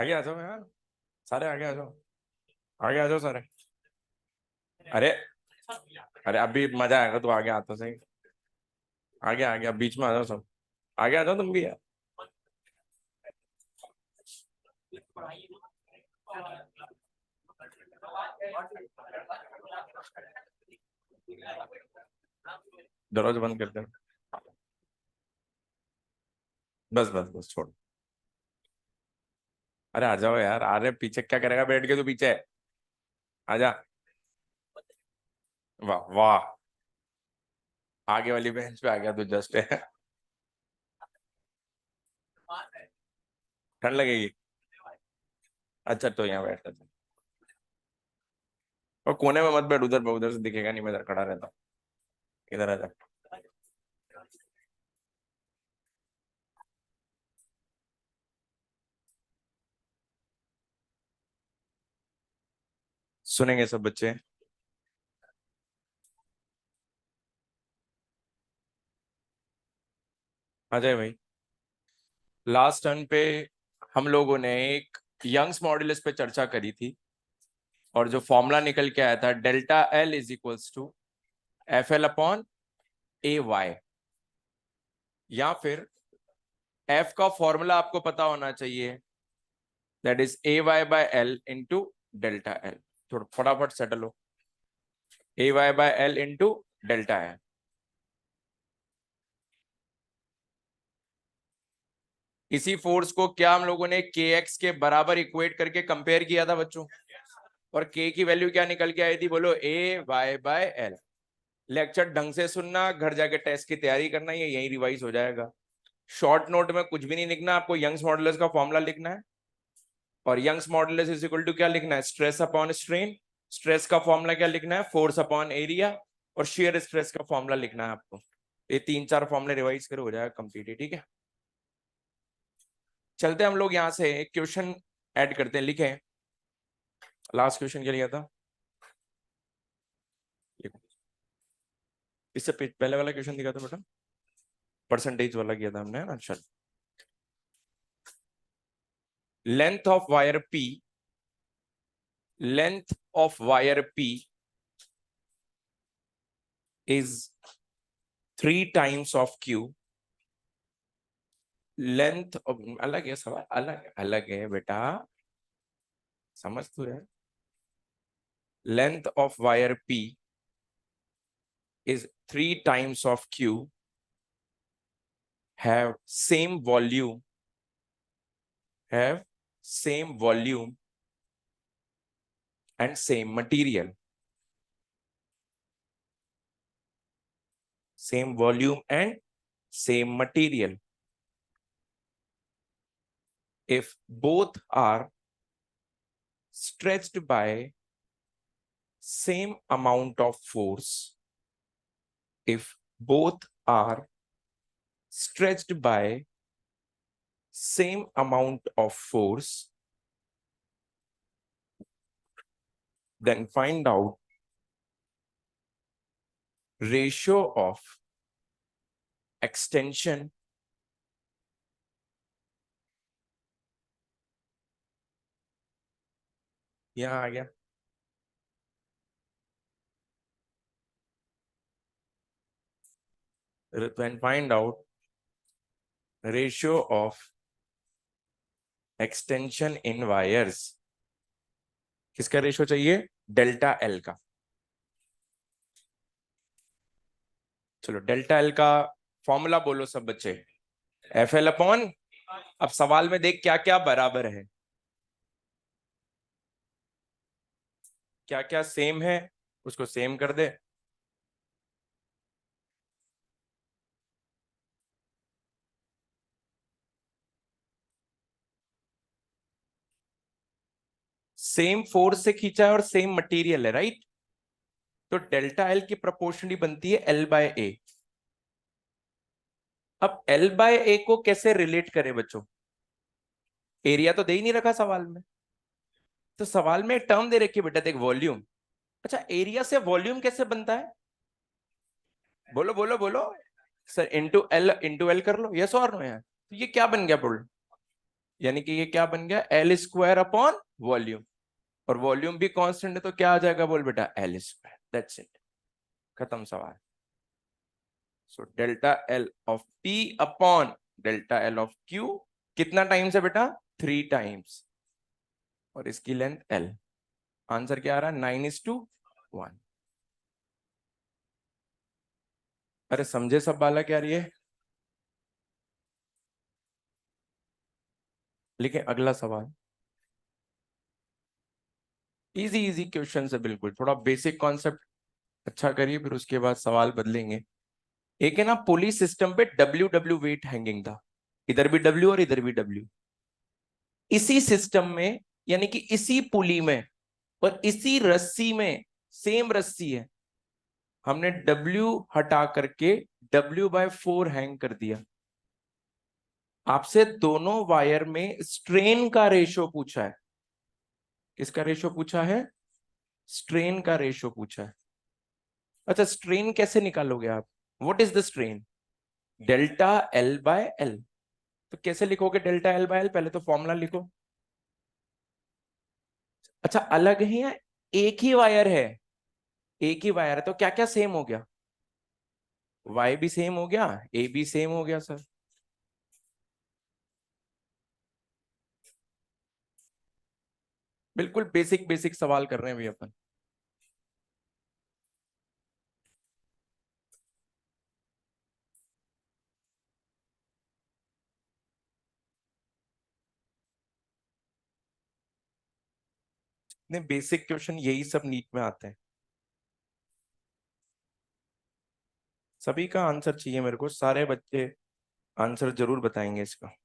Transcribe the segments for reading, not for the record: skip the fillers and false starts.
आगे आ जाओ यार, सारे आगे आ जाओ, आगे आ जाओ सारे। अरे, अरे अभी मजा आएगा, तू आगे आता सही। आगे आगे, अब बीच में आ जाओ सब, आगे आ जाओ तुम भी यार। दरवाजा बंद कर दे। बस बस बस छोड़। अरे आ जाओ यार, अरे पीछे क्या करेगा बैठ के, तू पीछे आजा। वाह वाह, आगे वाली बेंच पे आ गया तू जस्ट। ठंड लगेगी। अच्छा तो यहाँ बैठ जा। और कोने में मत बैठ, उधर उधर से दिखेगा नहीं, मैं इधर खड़ा रहता हूँ। इधर आ जा। सुनेंगे सब बच्चे। आ जाए भाई। लास्ट टर्न पे हम लोगों ने एक यंग्स मॉडुलस पे चर्चा करी थी, और जो फॉर्मूला निकल के आया था, delta L is equals to F L upon A Y, या फिर एफ का फॉर्मूला आपको पता होना चाहिए, that is A Y by L into delta L. थोड़ा फटाफट सेटल हो, A Y by L into delta L. इसी फोर्स को क्या हम लोगों ने के एक्स के बराबर इक्वेट करके कंपेयर किया था बच्चों, और के की वैल्यू क्या निकल के आई थी, बोलो, ए वाई बाय एल। लेक्चर ढंग से सुनना, घर जाके टेस्ट की तैयारी करना, ये यही रिवाइज हो जाएगा। शॉर्ट नोट में कुछ भी नहीं लिखना, आपको यंग्स मॉडुलस का फॉर्मूला लिखना है, और Young's modulus is equal to क्या लिखना है, स्ट्रेस अपॉन स्ट्रेन। स्ट्रेस का फॉर्मूला क्या लिखना है, फोर्स अपॉन एरिया। और शेयर स्ट्रेस का फॉर्मूला लिखना है आपको। ये 3-4 फॉर्मूले रिवाइज करो, हो जाएगा कंप्लीट, ठीक है। चलते हम लोग यहाँ से एक क्वेश्चन ऐड करते हैं, लिखे। लास्ट क्वेश्चन क्या लिया था, इससे पहले वाला क्वेश्चन दिखा था बेटा, परसेंटेज वाला किया था हमने, है ना। चल, length of wire P, length of wire P is 3 times of Q। Length अलग है, सवाल अलग अलग है बेटा, समझ तो है। Length of wire P is 3 times of Q, have same volume, have same volume and same material, same volume and same material. If both are stretched by same amount of force, if both are stretched by same amount of force, then find out ratio of extension यहाँ आ गया, then find out ratio of extension in wires। किसका ratio चाहिए, delta L का। चलो delta L का formula बोलो सब बच्चे, एफ एल अपॉन, अब सवाल में देख क्या क्या बराबर है, क्या क्या सेम है, उसको सेम कर दे। सेम फोर्स से खींचा है और सेम मटेरियल है, राइट। तो डेल्टा एल की प्रोपोर्शनली बनती है एल बाय ए। अब एल बाय ए को कैसे रिलेट करें बच्चों, एरिया तो दे ही नहीं रखा सवाल में, तो सवाल में एक टर्म दे रखी है बेटा, देख, वॉल्यूम। अच्छा, एरिया से वॉल्यूम कैसे बनता है, बोलो बोलो बोलो सर, इंटू एल कर लो, यस और नो यार। तो ये क्या बन गया बोल, यानी कि ये क्या बन गया, एल स्क्वायर अपॉन वॉल्यूम, और वॉल्यूम भी कांस्टेंट है तो क्या आ जाएगा बोल बेटा, एल स्क्वायर। दैट्स इट, खत्म सवाल। So delta L of P upon delta L of Q कितना टाइम्स है बेटा, 3 टाइम्स, और इसकी लेंथ एल। आंसर क्या आ रहा है, 9:1। अरे समझे सब बालक यार ये। लेकिन अगला सवाल इजी इजी क्वेश्चन है बिल्कुल, थोड़ा बेसिक कॉन्सेप्ट अच्छा करिए, फिर उसके बाद सवाल बदलेंगे। एक है ना पुली सिस्टम पे डब्ल्यू डब्ल्यू वेट हैंगिंग था, इधर भी डब्ल्यू और इधर भी डब्ल्यू। इसी सिस्टम में, यानी कि इसी पुली में और इसी रस्सी में, सेम रस्सी है, हमने डब्ल्यू हटा करके W/4 हैंग कर दिया। आपसे दोनों वायर में स्ट्रेन का रेशो पूछा है। किसका रेशो पूछा है, स्ट्रेन का रेशो पूछा है। अच्छा स्ट्रेन कैसे निकालोगे आप, what is the strain, delta L by L. तो कैसे लिखोगे डेल्टा एल बाय एल, पहले तो फॉर्मूला लिखो। अच्छा अलग है या एक ही वायर है, एक ही वायर है तो क्या क्या सेम हो गया, वाई भी सेम हो गया, ए भी सेम हो गया सर। बिल्कुल बेसिक बेसिक सवाल कर रहे हैं अभी अपन। इतने बेसिक क्वेश्चन यही सब नीट में आते हैं। सभी का आंसर चाहिए मेरे को, सारे बच्चे आंसर जरूर बताएंगे इसका।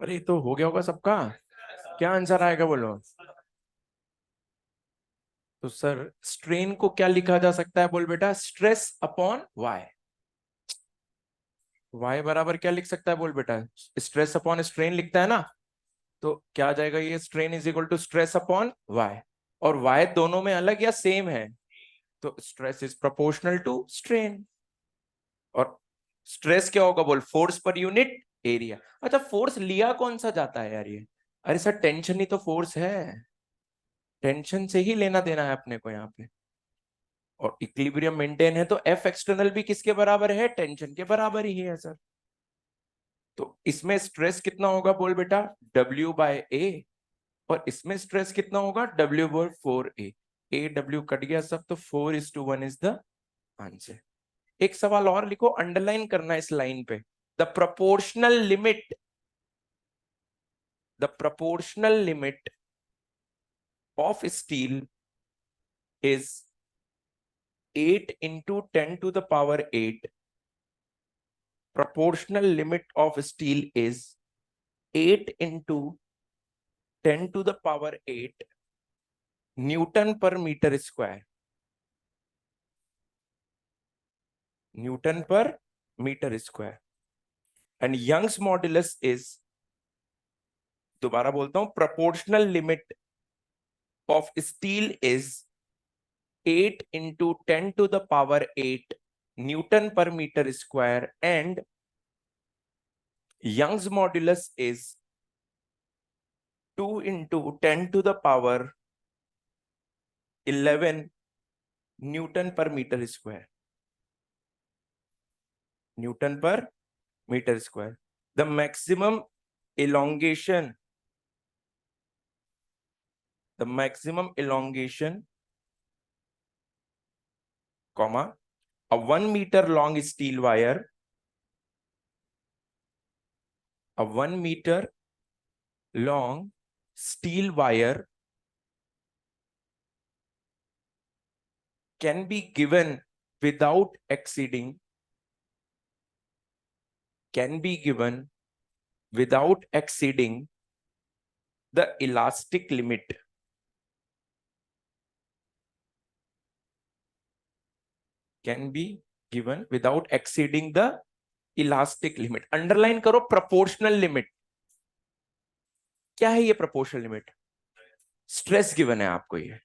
अरे ये तो हो गया होगा सबका, क्या आंसर आएगा बोलो। तो सर स्ट्रेन को क्या लिखा जा सकता है बोल बेटा, स्ट्रेस अपॉन वाई। वाई बराबर क्या लिख सकता है बोल बेटा, स्ट्रेस अपॉन स्ट्रेन लिखता है ना। तो क्या आ जाएगा, ये strain is equal to stress upon Y, और वाई दोनों में अलग या सेम है, तो stress is proportional to strain. और स्ट्रेस क्या होगा बोल, फोर्स पर यूनिट एरिया। अच्छा फोर्स लिया कौन सा जाता है यार ये, अरे सर टेंशन ही तो फोर्स है, टेंशन से ही लेना देना है अपने को यहाँ पे। और इक्विलिब्रियम मेंटेन है तो एफ एक्सटर्नल भी किसके बराबर है, टेंशन के बराबर ही है सर। तो इसमें स्ट्रेस कितना होगा बोल बेटा, W/A, और इसमें स्ट्रेस कितना होगा, W/4A। ए डब्ल्यू कट गया सब, तो 4:1 इज द आंसर। एक सवाल और लिखो, अंडरलाइन करना इस लाइन पे, the proportional limit, the proportional limit of steel is 8 × 10⁸ proportional limit of steel is 8 × 10⁸ newton per metre square, newton per metre square. And Young's modulus is, दोबारा बोलता हूं, proportional limit of steel is 8 × 10⁸ newton per metre square, and Young's modulus is 2 × 10⁻11 newton per metre square, newton per metre square. The maximum elongation, the maximum elongation, comma, a 1 meter long steel wire, a 1 meter long steel wire can be given without exceeding the elastic limit. Can be given without exceeding the elastic limit. Underline करो proportional limit. क्या है ये proportional limit? Stress given है आपको. ये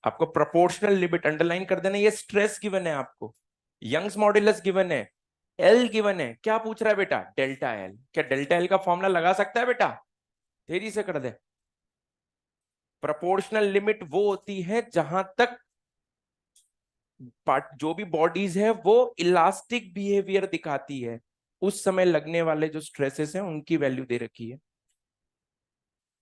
आपको proportional limit underline कर देना. ये स्ट्रेस गिवन है आपको. यंग्स मॉड्यूलस गिवन है. एल गिवन है. क्या पूछ रहा है बेटा? Delta L. क्या डेल्टा एल का फॉर्मूला लगा सकता है बेटा? तेजी से कर दे. प्रोपोर्शनल लिमिट वो होती है जहां तक पार्ट जो भी बॉडीज है वो इलास्टिक बिहेवियर दिखाती है. उस समय लगने वाले जो स्ट्रेसेस हैं उनकी वैल्यू दे रखी है.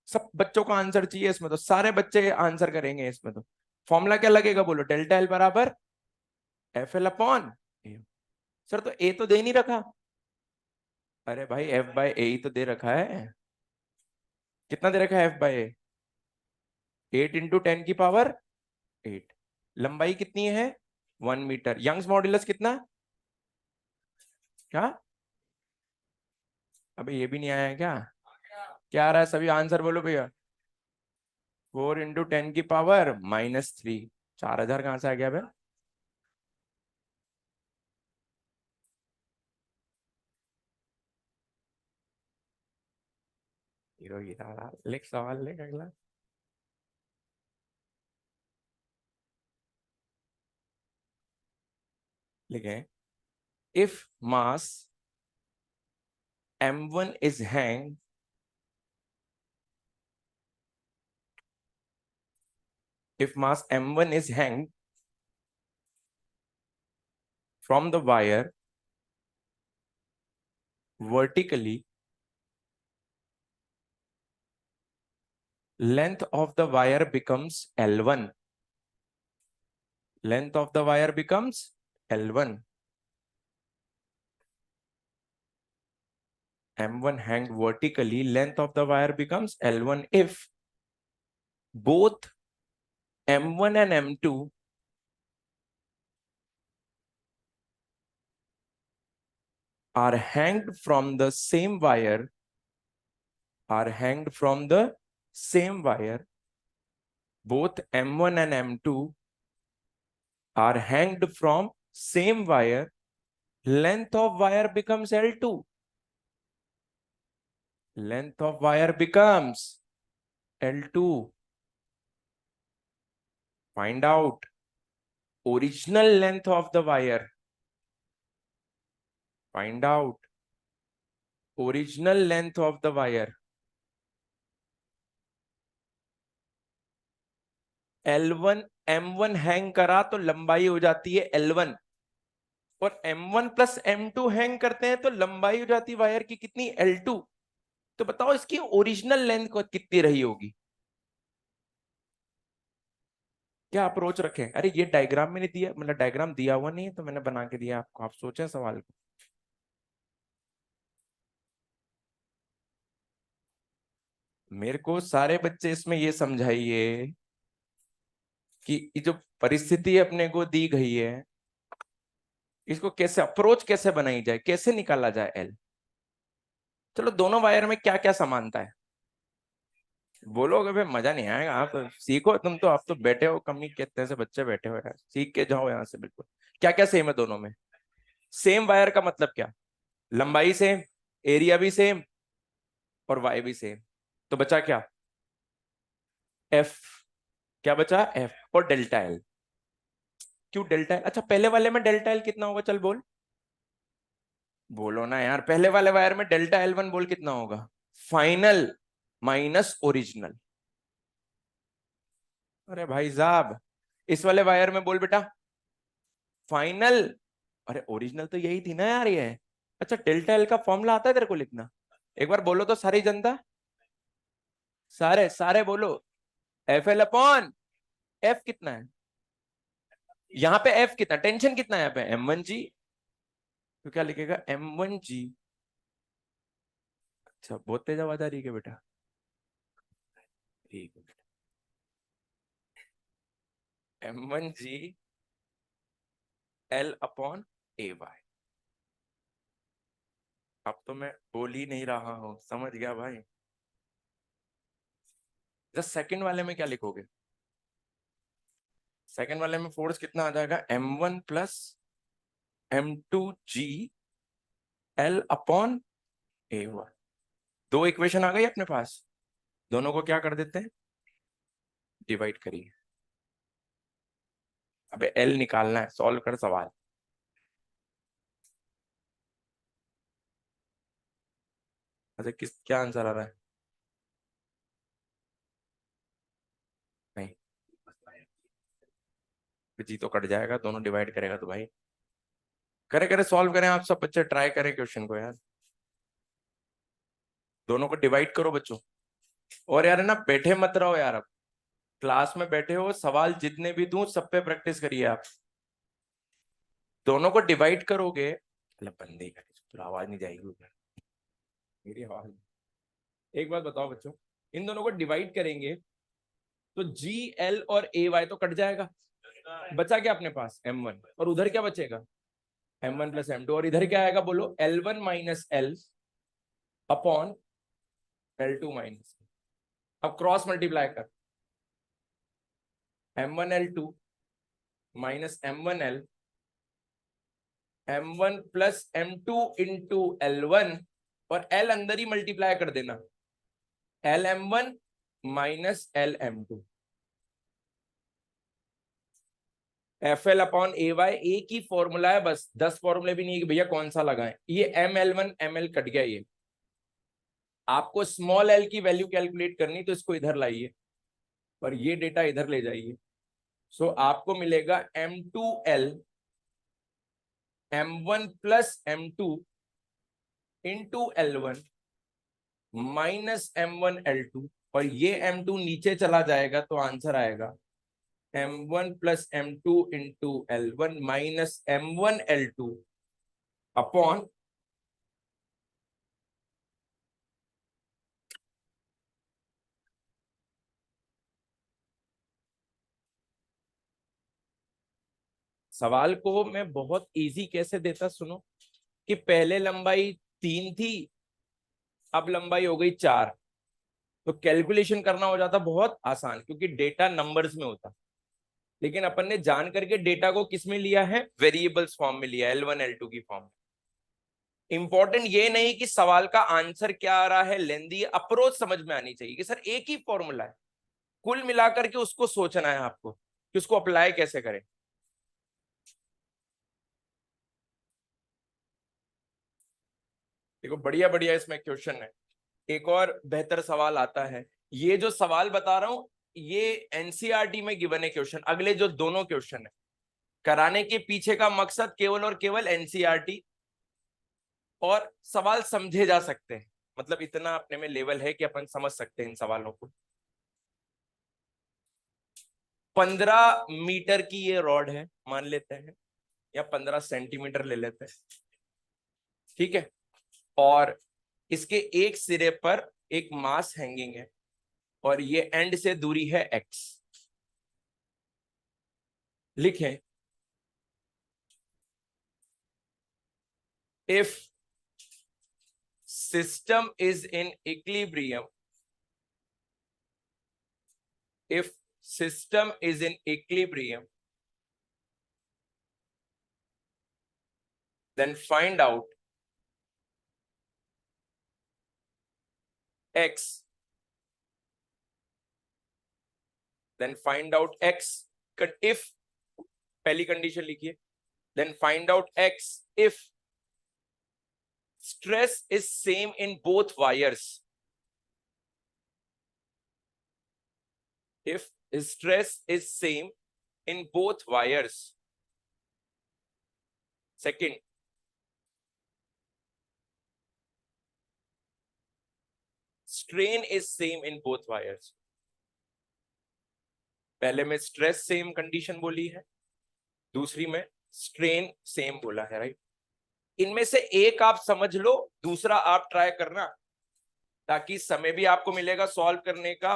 सब बच्चों को आंसर चाहिए इसमें. तो सारे बच्चे आंसर करेंगे इसमें. तो फॉर्मूला क्या लगेगा? बोलो. डेल्टा एल बराबर एफ एल अपॉन ए. सर तो ए तो दे नहीं रखा. अरे भाई एफ बाय ए ही तो दे रखा है. कितना दे रखा है एफ बाय ए? 8 × 10⁸. लंबाई कितनी है? 1 मीटर. यंग्स मॉड्यूलस कितना? क्या? अबे ये भी नहीं आया है क्या? क्या आ रहा है? सभी आंसर बोलो भैया. 4 × 10⁻³ - 4000 कहां से आ गया भाई? हीरो हीरा. लिख सवाल लिख अगला. लिखे. If mass m1 is hanged if mass m1 is hanged from the wire vertically, length of the wire becomes L1. Length of the wire becomes L1. M1 hanged vertically, length of the wire becomes L1 if both M1 and M2 are hanged from the same wire, both M1 and M2 are hanged from same wire, length of wire becomes L2. Length of wire becomes L2. Find out original length of the wire. Find out original length of the wire. L1 M1 hang करा तो लंबाई हो जाती है L1 और M1 plus M2 hang करते हैं तो लंबाई हो जाती है वायर की कितनी? L2. तो बताओ इसकी ओरिजिनल लेंथ कितनी रही होगी? क्या अप्रोच रखें? अरे ये डायग्राम में नहीं दिया, मतलब डायग्राम दिया हुआ नहीं है तो मैंने बना के दिया आपको. आप सोचें सवाल को. मेरे को सारे बच्चे इसमें ये समझाइए कि ये जो परिस्थिति अपने को दी गई है इसको कैसे अप्रोच कैसे बनाई जाए, कैसे निकाला जाए एल. चलो दोनों वायर में क्या क्या समानता है बोलोगे भाई मजा नहीं आएगा. आप तो सीखो. तुम तो आप तो बैठे हो कमी कितने से बच्चे बैठे हो यार. सीख के जाओ यहाँ से. बिल्कुल क्या क्या सेम है दोनों में? सेम वायर का मतलब क्या? लंबाई सेम, एरिया भी सेम और वाई भी सेम. तो बचा क्या? एफ. क्या बचा? एफ और डेल्टा एल. क्यों डेल्टा एल? अच्छा पहले वाले में डेल्टा एल कितना होगा? चल बोल. बोलो ना यार. पहले वाले वायर में डेल्टा L1 बोल कितना होगा? Final minus original. अरे भाई साहब इस वाले वायर में बोल बेटा फाइनल. अरे ओरिजिनल तो यही थी ना यार ये. अच्छा डेल्टा एल का फॉर्मूला आता है तेरे को लिखना? एक बार बोलो तो सारी जनता. सारे सारे बोलो. एफ एल अपॉन एफ कितना है? यहाँ पे एफ कितना? टेंशन कितना है यहाँ पे? M1G. तो क्या लिखेगा? M1G. अच्छा बहुत तेज आवाज आ रही है बेटा. ठीक है, m1g L अपॉन AY। अब तो मैं बोल ही नहीं रहा हूं, समझ गया भाई। जस्ट सेकंड वाले में क्या लिखोगे? सेकंड वाले में फोर्स कितना आ जाएगा? m1 plus m2g L upon AY। दो इक्वेशन आ गई अपने पास, दोनों को क्या कर देते हैं? डिवाइड करिए। अबे L निकालना है, सॉल्व कर सवाल। अच्छा, किस क्या आंसर आ रहा है? नहीं, जी तो कट जाएगा, दोनों डिवाइड करेगा तो भाई। करे करे सॉल्व करें, आप सब बच्चे ट्राई करें क्वेश्चन को यार। दोनों को डिवाइड करो बच्चों। और यार है ना, बैठे मत रहो यार। अब क्लास में बैठे हो, सवाल जितने भी दूं सब पे प्रैक्टिस करिए आप। दोनों को डिवाइड करोगे, मतलब बंदे का पूरा आवाज नहीं जाएगी उधर, मेरी आवाज। एक बात बताओ बच्चों, इन दोनों को डिवाइड करेंगे तो जी एल और ए वाई तो कट जाएगा। बचा क्या अपने पास? m1, और उधर क्या बचेगा? m1 प्लस m2, और इधर क्या आएगा बोलो? l1 minus L upon l2 minus. अब क्रॉस मल्टीप्लाई कर, m1 l2 minus m1 l, m1 plus m2 into l1, और l अंदर ही मल्टीप्लाई कर देना, lm1 minus lm2। F L upon A Y एक ही फॉर्मूला है बस, 10 फॉर्मूले भी नहीं है कि भैया कौन सा लगाएं। ये ml1 ml कट गया। ये आपको स्मॉल एल की वैल्यू कैलकुलेट करनी तो इसको इधर लाइए और ये डेटा इधर ले जाइए। सो आपको मिलेगा m2l m1 plus m2 into l1 minus m1 l2, और ये m2 नीचे चला जाएगा तो आंसर आएगा m1 plus m2 into l1 minus m1 l2 upon. सवाल को मैं बहुत इजी कैसे देता सुनो, कि पहले लंबाई 3 थी, अब लंबाई हो गई 4, तो कैलकुलेशन करना हो जाता बहुत आसान क्योंकि डेटा नंबर्स में होता। लेकिन अपन ने जान करके डेटा को किस में लिया है? वेरिएबल्स फॉर्म में लिया, L1 L2 की फॉर्म में। इंपॉर्टेंट ये नहीं कि सवाल का आंसर क्या आ रहा है, लेंदी अप्रोच समझ में आनी चाहिए कि सर एक ही फॉर्मूला है, कुल मिलाकर के उसको सोचना है आपको कि उसको अप्लाई कैसे करें। देखो बढ़िया बढ़िया इसमें क्वेश्चन है। एक और बेहतर सवाल आता है। ये जो सवाल बता रहा हूं ये एनसीईआरटी में गिवन है क्वेश्चन। अगले जो दोनों क्वेश्चन है कराने के पीछे का मकसद केवल और केवल एनसीईआरटी, और सवाल समझे जा सकते हैं, मतलब इतना अपने में लेवल है कि अपन समझ सकते हैं इन सवालों को। 15 मीटर की ये रॉड है मान लेते हैं, या 15 सेंटीमीटर ले लेते हैं, ठीक है। और इसके एक सिरे पर एक मास हैंगिंग है और ये एंड से दूरी है x। लिखें, if system is in equilibrium, if system is in equilibrium, then find out x, then find out x, if पहली कंडीशन लिखिए, then find out x if stress is same in both wires, if stress is same in both wires. Second, strain is same in both wires. पहले में stress same condition बोली है, दूसरी में strain same बोला है, right. इनमें से एक आप समझ लो, दूसरा आप ट्राई करना, ताकि समय भी आपको मिलेगा सॉल्व करने का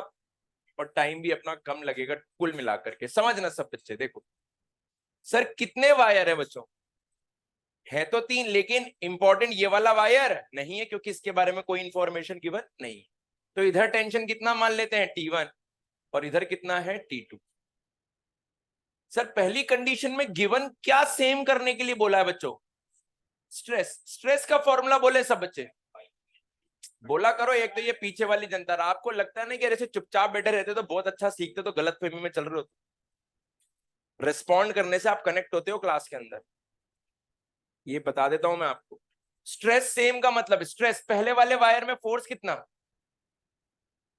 और टाइम भी अपना कम लगेगा कुल मिलाकर के। समझना सब बच्चे। देखो सर कितने वायर है बच्चों, है तो 3, लेकिन इंपॉर्टेंट ये वाला वायर नहीं है क्योंकि इसके बारे में कोई इंफॉर्मेशन गिवन नहीं है। तो इधर टेंशन कितना मान लेते हैं T1 और इधर कितना है T2। सर पहली कंडीशन में गिवन क्या सेम करने के लिए बोला है बच्चों? स्ट्रेस। स्ट्रेस का फॉर्मूला बोले सब बच्चे, बोला करो। एक तो ये पीछे वाली जनता, आपको लगता है ना कि ऐसे चुपचाप बैठे रहते तो बहुत अच्छा सीखते, तो गलत फहमी में चल रहे होते। रिस्पॉन्ड करने से आप कनेक्ट होते हो क्लास के अंदर, ये बता देता हूं मैं आपको। स्ट्रेस सेम का मतलब, स्ट्रेस पहले वाले वायर में फोर्स कितना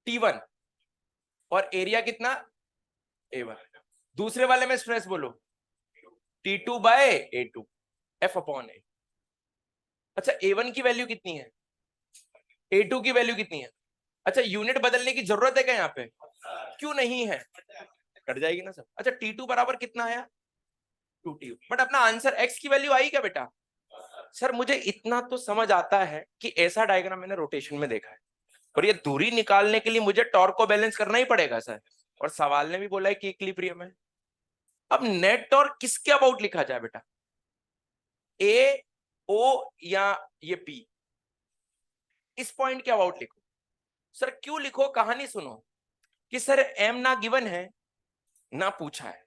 T1 और एरिया कितना A1। दूसरे वाले में स्ट्रेस बोलो T2 by A2 F upon A। अच्छा A1 की वैल्यू कितनी है, A2 की वैल्यू कितनी है? अच्छा यूनिट बदलने की जरूरत है क्या यहाँ पे? क्यों नहीं है, कट जाएगी ना सब। अच्छा T2 बराबर कितना आया 2T, बट अपना आंसर x की वैल्यू आई क्या बेटा? सर मुझे इतना तो समझ आता है कि ऐसा डायग्राम मैंने रोटेशन में देखा है, और ये दूरी निकालने के लिए मुझे टॉर्क को बैलेंस करना ही पड़ेगा सर। और सवाल ने भी बोला है कि इक्विलिब्रियम है। अब नेट टॉर्क किसके अबाउट लिखा जाए बेटा, ए ओ या ये पी? इस पॉइंट के अबाउट लिखो। सर क्यों लिखो, कहानी सुनो कि सर एम ना गिवन है ना पूछा है।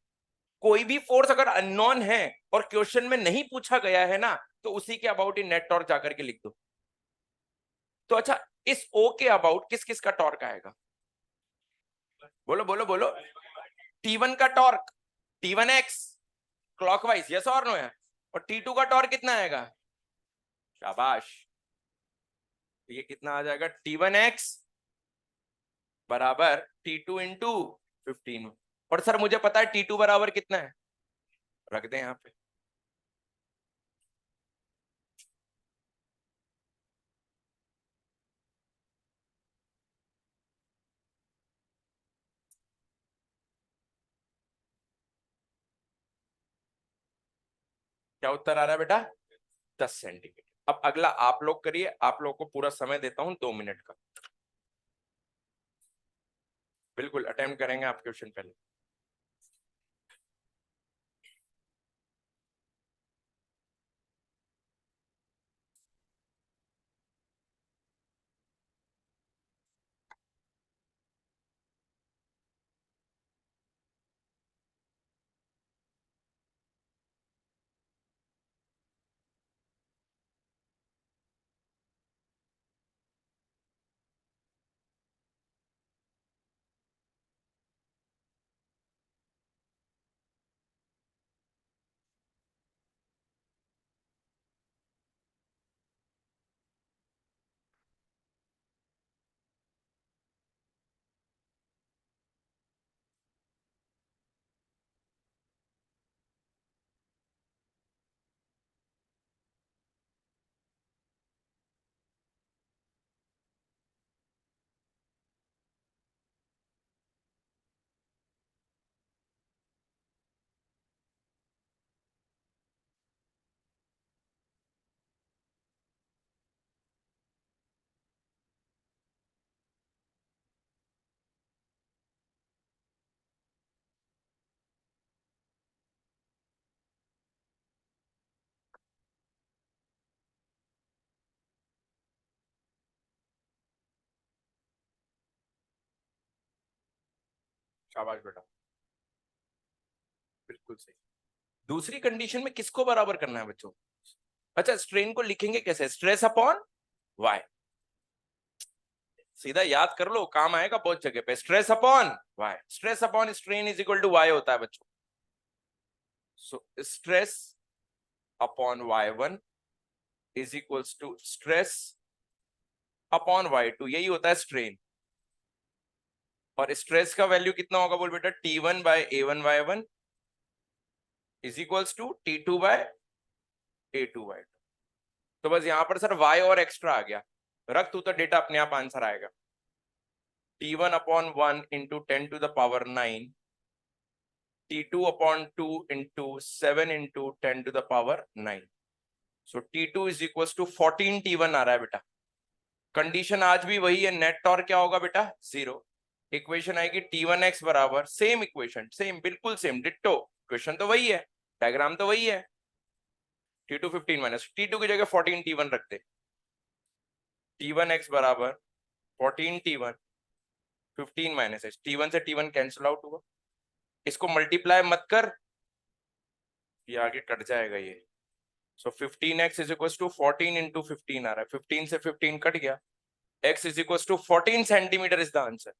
कोई भी फोर्स अगर अननोन है और क्वेश्चन में नहीं पूछा गया है ना, तो उसी के अबाउट ही नेट टॉर्क जाकर के लिख दो। तो अच्छा इस ओ के अबाउट किस किस का टॉर्क आएगा? बोलो बोलो बोलो। T1 का टॉर्क T1x क्लॉकवाइज, यस और नो है। और T2 का टॉर्क कितना आएगा? शाबाश। ये कितना आ जाएगा? T1x बराबर T2 इंटू 15। और सर मुझे पता है T2 बराबर कितना है, रख दें यहां पे। क्या उत्तर आ रहा है बेटा? 10 सेंटीमीटर। अब अगला आप लोग करिए, आप लोग को पूरा समय देता हूं 2 मिनट का। बिल्कुल अटेम्प्ट करेंगे आप क्वेश्चन पहले। शाबाश बेटा, बिल्कुल सही। दूसरी कंडीशन में किसको बराबर करना है बच्चों? अच्छा स्ट्रेन को लिखेंगे कैसे? Stress upon Y. सीधा याद कर लो, काम आएगा बहुत जगह पे। Stress upon Y, stress upon strain is equal to Y होता है बच्चों। So stress upon y1 is equals to stress upon y2, यही होता है स्ट्रेन। और स्ट्रेस का वैल्यू कितना होगा बोल बेटा? T1 by A1 y1 is equals to T2 by A2 y2। तो बस यहां पर सर y और एक्स्ट्रा आ गया, रख तू तो डेटा अपने आप आंसर आएगा। T1 upon 1 into 10 to the power 9, T2 upon 2 into 7 into 10 to the power 9। So T2 is equals to 14 T1 आ रहा है बेटा। कंडीशन आज भी वही है, नेट टॉर्क क्या होगा बेटा? 0। इक्वेशन आएगी T1x बराबर, सेम इक्वेशन, सेम, बिल्कुल सेम, डिट्टो, इक्वेशन तो वही है, डायग्राम तो वही है। T2 15 माइनस T2 की जगह 14 T1 रखते, T1x बराबर 14 T1 15 माइनस एच, T1 से T1 कैंसिल आउट हुआ, इसको मल्टीप्लाई मत कर, ये आगे कट जाएगा ये। So 15x is equal to 14 into 15 आ रहा है, 15 से 15 कट गया, x is equal to 14 centimetre is the answer.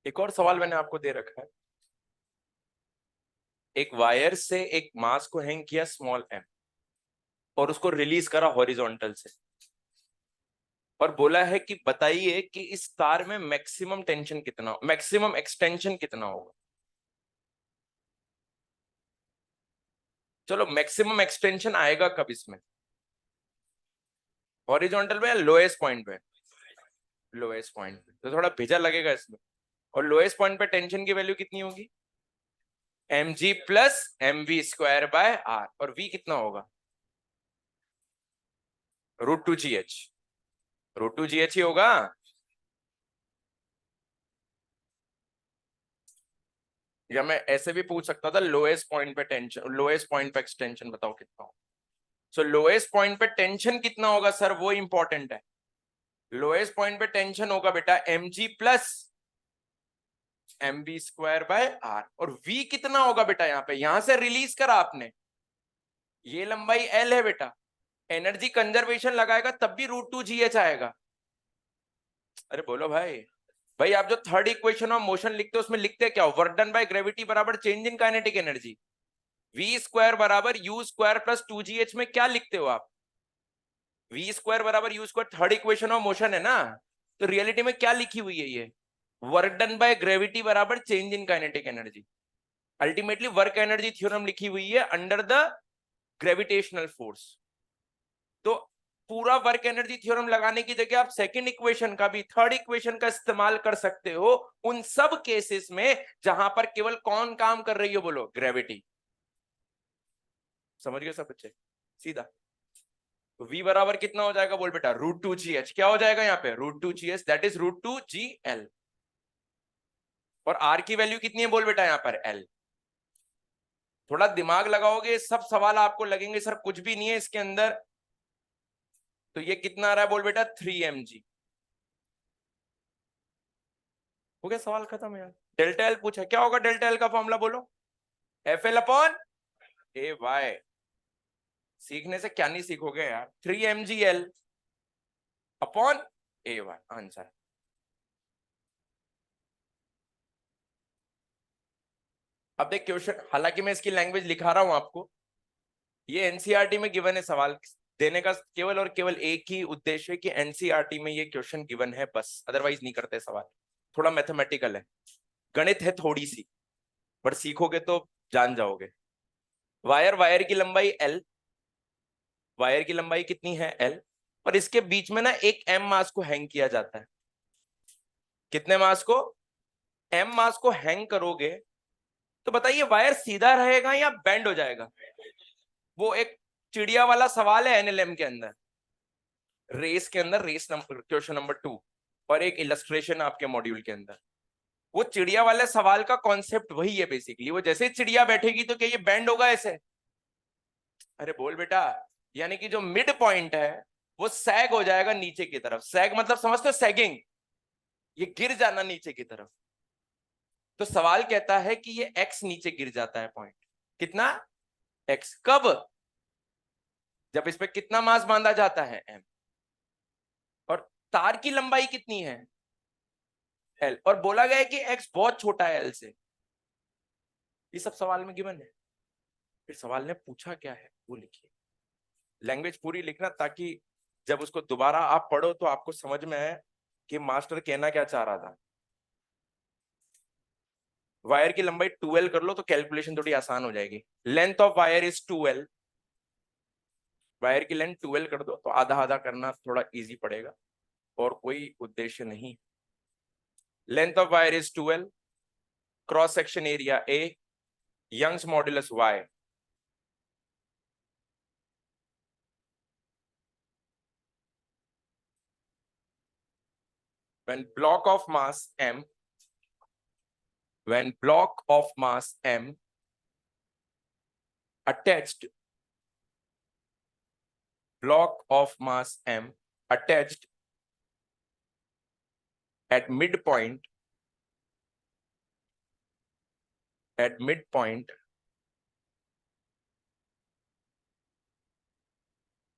एक और सवाल मैंने आपको दे रखा है, एक वायर से एक मास को हैंग किया स्मॉल m और उसको रिलीज करा हॉरिजॉन्टल से, और बोला है कि बताइए कि इस तार में मैक्सिमम टेंशन कितना, मैक्सिमम एक्सटेंशन कितना होगा। चलो मैक्सिमम एक्सटेंशन आएगा कब इसमें, हॉरिजॉन्टल पे या लोएस्ट पॉइंट पे, लोएस्ट पॉइंट पे, तो थोड़ा भेजा लगेगा इसमें। और लोएस्ट पॉइंट पे टेंशन की वैल्यू कितनी होगी, mg plus mv square by r, और v कितना होगा, √2gh, √2gh ही होगा। या मैं ऐसे भी पूछ सकता था, लोएस्ट पॉइंट पे टेंशन, लोएस्ट पॉइंट पे एक्सटेंशन बताओ कितना होगा। सो लोएस्ट पॉइंट पे टेंशन कितना होगा सर, वो इंपॉर्टेंट है। लोएस्ट पॉइंट पे टेंशन होगा बेटा mg plus mv square by r, और v कितना होगा बेटा, यहाँ पे, यहां से रिलीज करा आपने, ये लंबाई l है बेटा, एनर्जी कंजर्वेशन लगाएगा तब भी √2gh आएगा। अरे बोलो भाई, भाई आप जो थर्ड इक्वेशन ऑफ मोशन लिखते हो उसमें लिखते क्या हो, वर्क डन बाय ग्रेविटी बराबर change in kinetic energy, v square बराबर u स्क्वायर प्लस 2gh में क्या लिखते हो आप, v स्क्वायर बराबर u square third equation of motion है ना, तो रियलिटी में क्या लिखी हुई है ये, वर्क डन बाय ग्रेविटी बराबर change in kinetic energy, ultimately work energy theorem लिखी हुई है अंडर द ग्रेविटेशनल फोर्स। तो पूरा वर्क एनर्जी थ्योरम लगाने की जगह आप सेकंड इक्वेशन का भी, थर्ड इक्वेशन का इस्तेमाल कर सकते हो उन सब केसेस में जहां पर केवल कौन काम कर रही हो, बोलो, ग्रेविटी। समझ गए सब बच्चे, सीधा। तो v बराबर कितना हो जाएगा बोल बेटा, √2gh, क्या हो जाएगा यहाँ पे, √2gh, दैट इज √2gl, और r की वैल्यू कितनी है बोल बेटा यहाँ पर, l। थोड़ा दिमाग लगाओगे सब सवाल आपको लगेंगे सर कुछ भी नहीं है इसके अंदर, तो ये कितना आ रहा है बोल बेटा, 3mg। हो गया सवाल खत्म यार। डेल्टा एल पूछा, क्या होगा डेल्टा एल का फॉर्मूला बोलो, FL अपॉन AY। सीखने से क्या नहीं सीखोगे यार, 3mgl अपॉन AY आंसर। अब देख क्वेश्चन, हालांकि मैं इसकी लैंग्वेज लिखा रहा हूं आपको, ये एनसीईआरटी में गिवन है, सवाल देने का केवल और केवल एक ही उद्देश्य है कि एनसीईआरटी में ये क्वेश्चन गिवन है बस, अदरवाइज नहीं करते सवाल। थोड़ा मैथमेटिकल है, गणित है थोड़ी सी, पर सीखोगे तो जान जाओगे। वायर, वायर की लंबाई L, वायर की लंबाई कितनी है L, और इसके बीच में ना एक M मास को हैंग किया जाता है। कितने मास को, M मास को हैंग करोगे तो बताइए वायर सीधा रहेगा या बेंड हो जाएगा, वो एक चिड़िया वाला सवाल है एनएलएम के अंदर, रेस के अंदर, रेस नंबर क्वेश्चन नंबर 2, और एक इलस्ट्रेशन आपके मॉड्यूल के अंदर। वो चिड़िया वाले सवाल का कॉन्सेप्ट वही है बेसिकली, वो जैसे चिड़िया बैठेगी तो क्या ये बेंड होगा ऐसे, अरे बोल बेटा, यानी कि जो मिड पॉइंट है वो सैग हो जाएगा नीचे की तरफ, सैग मतलब समझते हो, सैगिंग, ये गिर जाना नीचे की तरफ। तो सवाल कहता है कि ये x नीचे गिर जाता है पॉइंट, कितना, x, कब, जब इस पे कितना मास बांधा जाता है, m, और तार की लंबाई कितनी है, l, और बोला गया है कि x बहुत छोटा है l से। ये सब सवाल में गिवन है। फिर सवाल ने पूछा क्या है वो लिखिए, लैंग्वेज पूरी लिखना ताकि जब उसको दोबारा आप पढ़ो तो आपको समझ में आए कि मास्टर कहना क्या चाह रहा था। वायर की लंबाई 2L कर लो तो कैलकुलेशन थोड़ी आसान हो जाएगी। Length of wire is 2L, wire की लेंथ 2L कर दो तो आधा आधा करना थोड़ा इजी पड़ेगा और कोई उद्देश्य नहीं। Length of wire is 2L, cross section area A, Young's modulus Y। when block of mass m when block of mass m attached block of mass m attached at midpoint at midpoint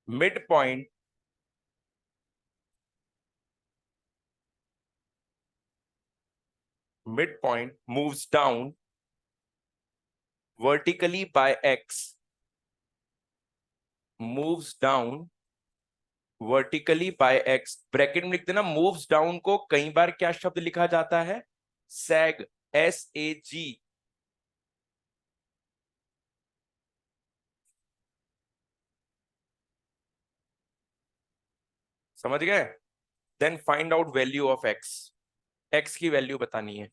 midpoint midpoint moves down vertically by x, moves down vertically by x। Bracket में लिख देना moves down को कई बार क्या शब्द लिखा जाता है? sag, SAG। समझ गए? Then find out value of x, x की वैल्यू बतानी है।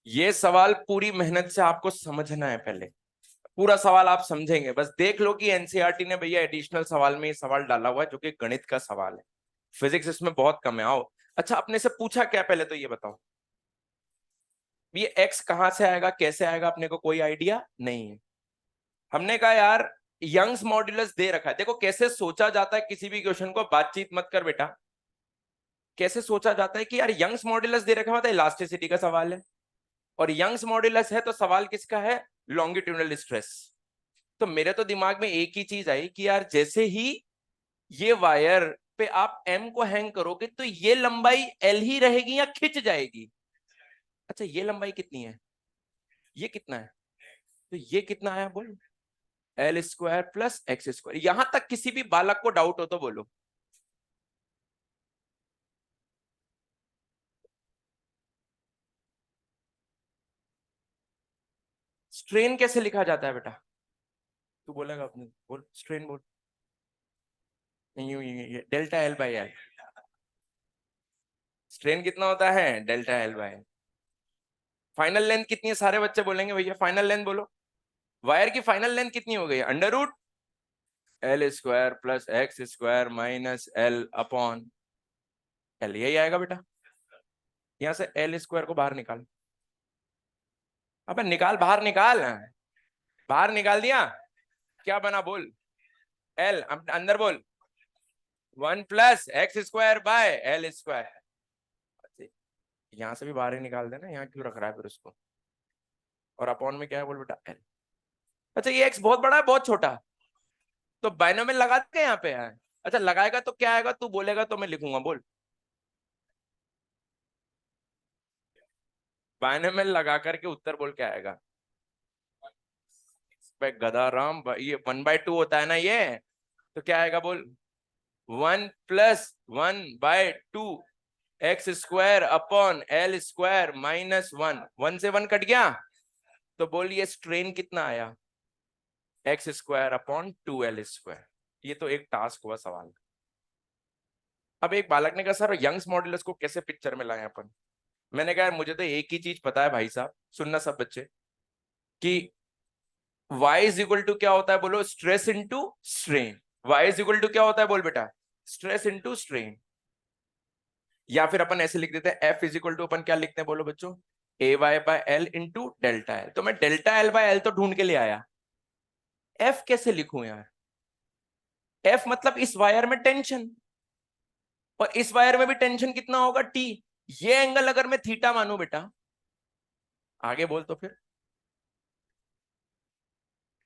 ये सवाल पूरी मेहनत से आपको समझना है, पहले पूरा सवाल आप समझेंगे। बस देख लो कि एनसीईआरटी ने भैया एडिशनल सवाल में ये सवाल डाला हुआ है जो कि गणित का सवाल है, फिजिक्स इसमें बहुत कम है। आओ, अच्छा अपने से पूछा क्या पहले तो ये बताओ, ये एक्स कहां से आएगा कैसे आएगा अपने को कोई आइडिया नहीं है। हमने कहा यार यंग्स मॉड्यूलस दे रखा है। देखो कैसे सोचा जाता है किसी भी क्वेश्चन को, बातचीत मत कर बेटा। कैसे सोचा जाता है कि यार यंग्स मॉड्यूलस दे रखा है, मतलब इलास्टिसिटी का सवाल है, और यंग्स मॉड्यूलस है तो सवाल किसका है? Longitudinal stress. तो मेरे तो दिमाग में एक ही चीज आई कि यार जैसे ही ये वायर पे आप एम को हैंग करोगे तो ये लंबाई एल ही रहेगी या खिंच जाएगी? अच्छा ये लंबाई कितनी है, ये कितना है, तो ये कितना आया बोल? L square plus X square. यहां तक किसी भी बालक को डाउट हो तो बोलो। स्ट्रेन कैसे लिखा जाता है बेटा? तू बोलेगा अपने, बोल स्ट्रेन बोल। यूं delta L by L. Strain कितना होता है? Delta L by L. Final length कितनी है? सारे बच्चे बोलेंगे भैया फाइनल लेंथ बोलो। वायर की फाइनल लेंथ कितनी हो गई? Under root L square plus X square minus L upon L. यही आएगा बेटा। यहां से एल स्क्वायर को बाहर निकाल। अबे निकाल, बाहर निकाल। बाहर निकाल दिया, क्या बना बोल? एल अंदर बोल, 1 plus X square by L square. यहां से भी बाहर ही निकाल देना, यहाँ क्यों रख रहा है फिर उसको? और अपॉन में क्या है बोल बेटा? एल। अच्छा ये एक्स बहुत बड़ा है बहुत छोटा? तो बाइनोमियल लगा के यहाँ पे है। अच्छा लगाएगा तो क्या आएगा, तू बोलेगा तो मैं लिखूंगा, बोल। बाइनोमियल लगा करके उत्तर बोल क्या आएगा? गधा राम, ये 1/2 होता है ना ये, तो क्या आएगा बोल? 1+1/2 x square upon L square minus 1। 1 से 1 कट गया, तो बोलिए स्ट्रेन कितना आया? X square upon 2L square. ये तो एक टास्क हुआ सवाल। अब एक बालक ने कहा सर यंग्स मॉड्यूलस को कैसे पिक्चर में लाए अपन? मैंने कहा मुझे तो एक ही चीज पता है भाई साहब, सुनना सब बच्चे, कि y इज इक्वल टू क्या होता है बोलो? Stress into strain. y is equal to क्या होता है बोल बेटा? Stress into strain. या फिर अपन ऐसे लिख देते हैं F इज इक्वल टू, अपन क्या लिखते हैं बोलो बच्चों? AY/L into delta L. तो मैं डेल्टा L/L तो ढूंढ के ले आया, F कैसे लिखूं यार? F मतलब इस वायर में टेंशन, और इस वायर में भी टेंशन कितना होगा? T। ये एंगल अगर मैं थीटा मानू बेटा, आगे बोल तो फिर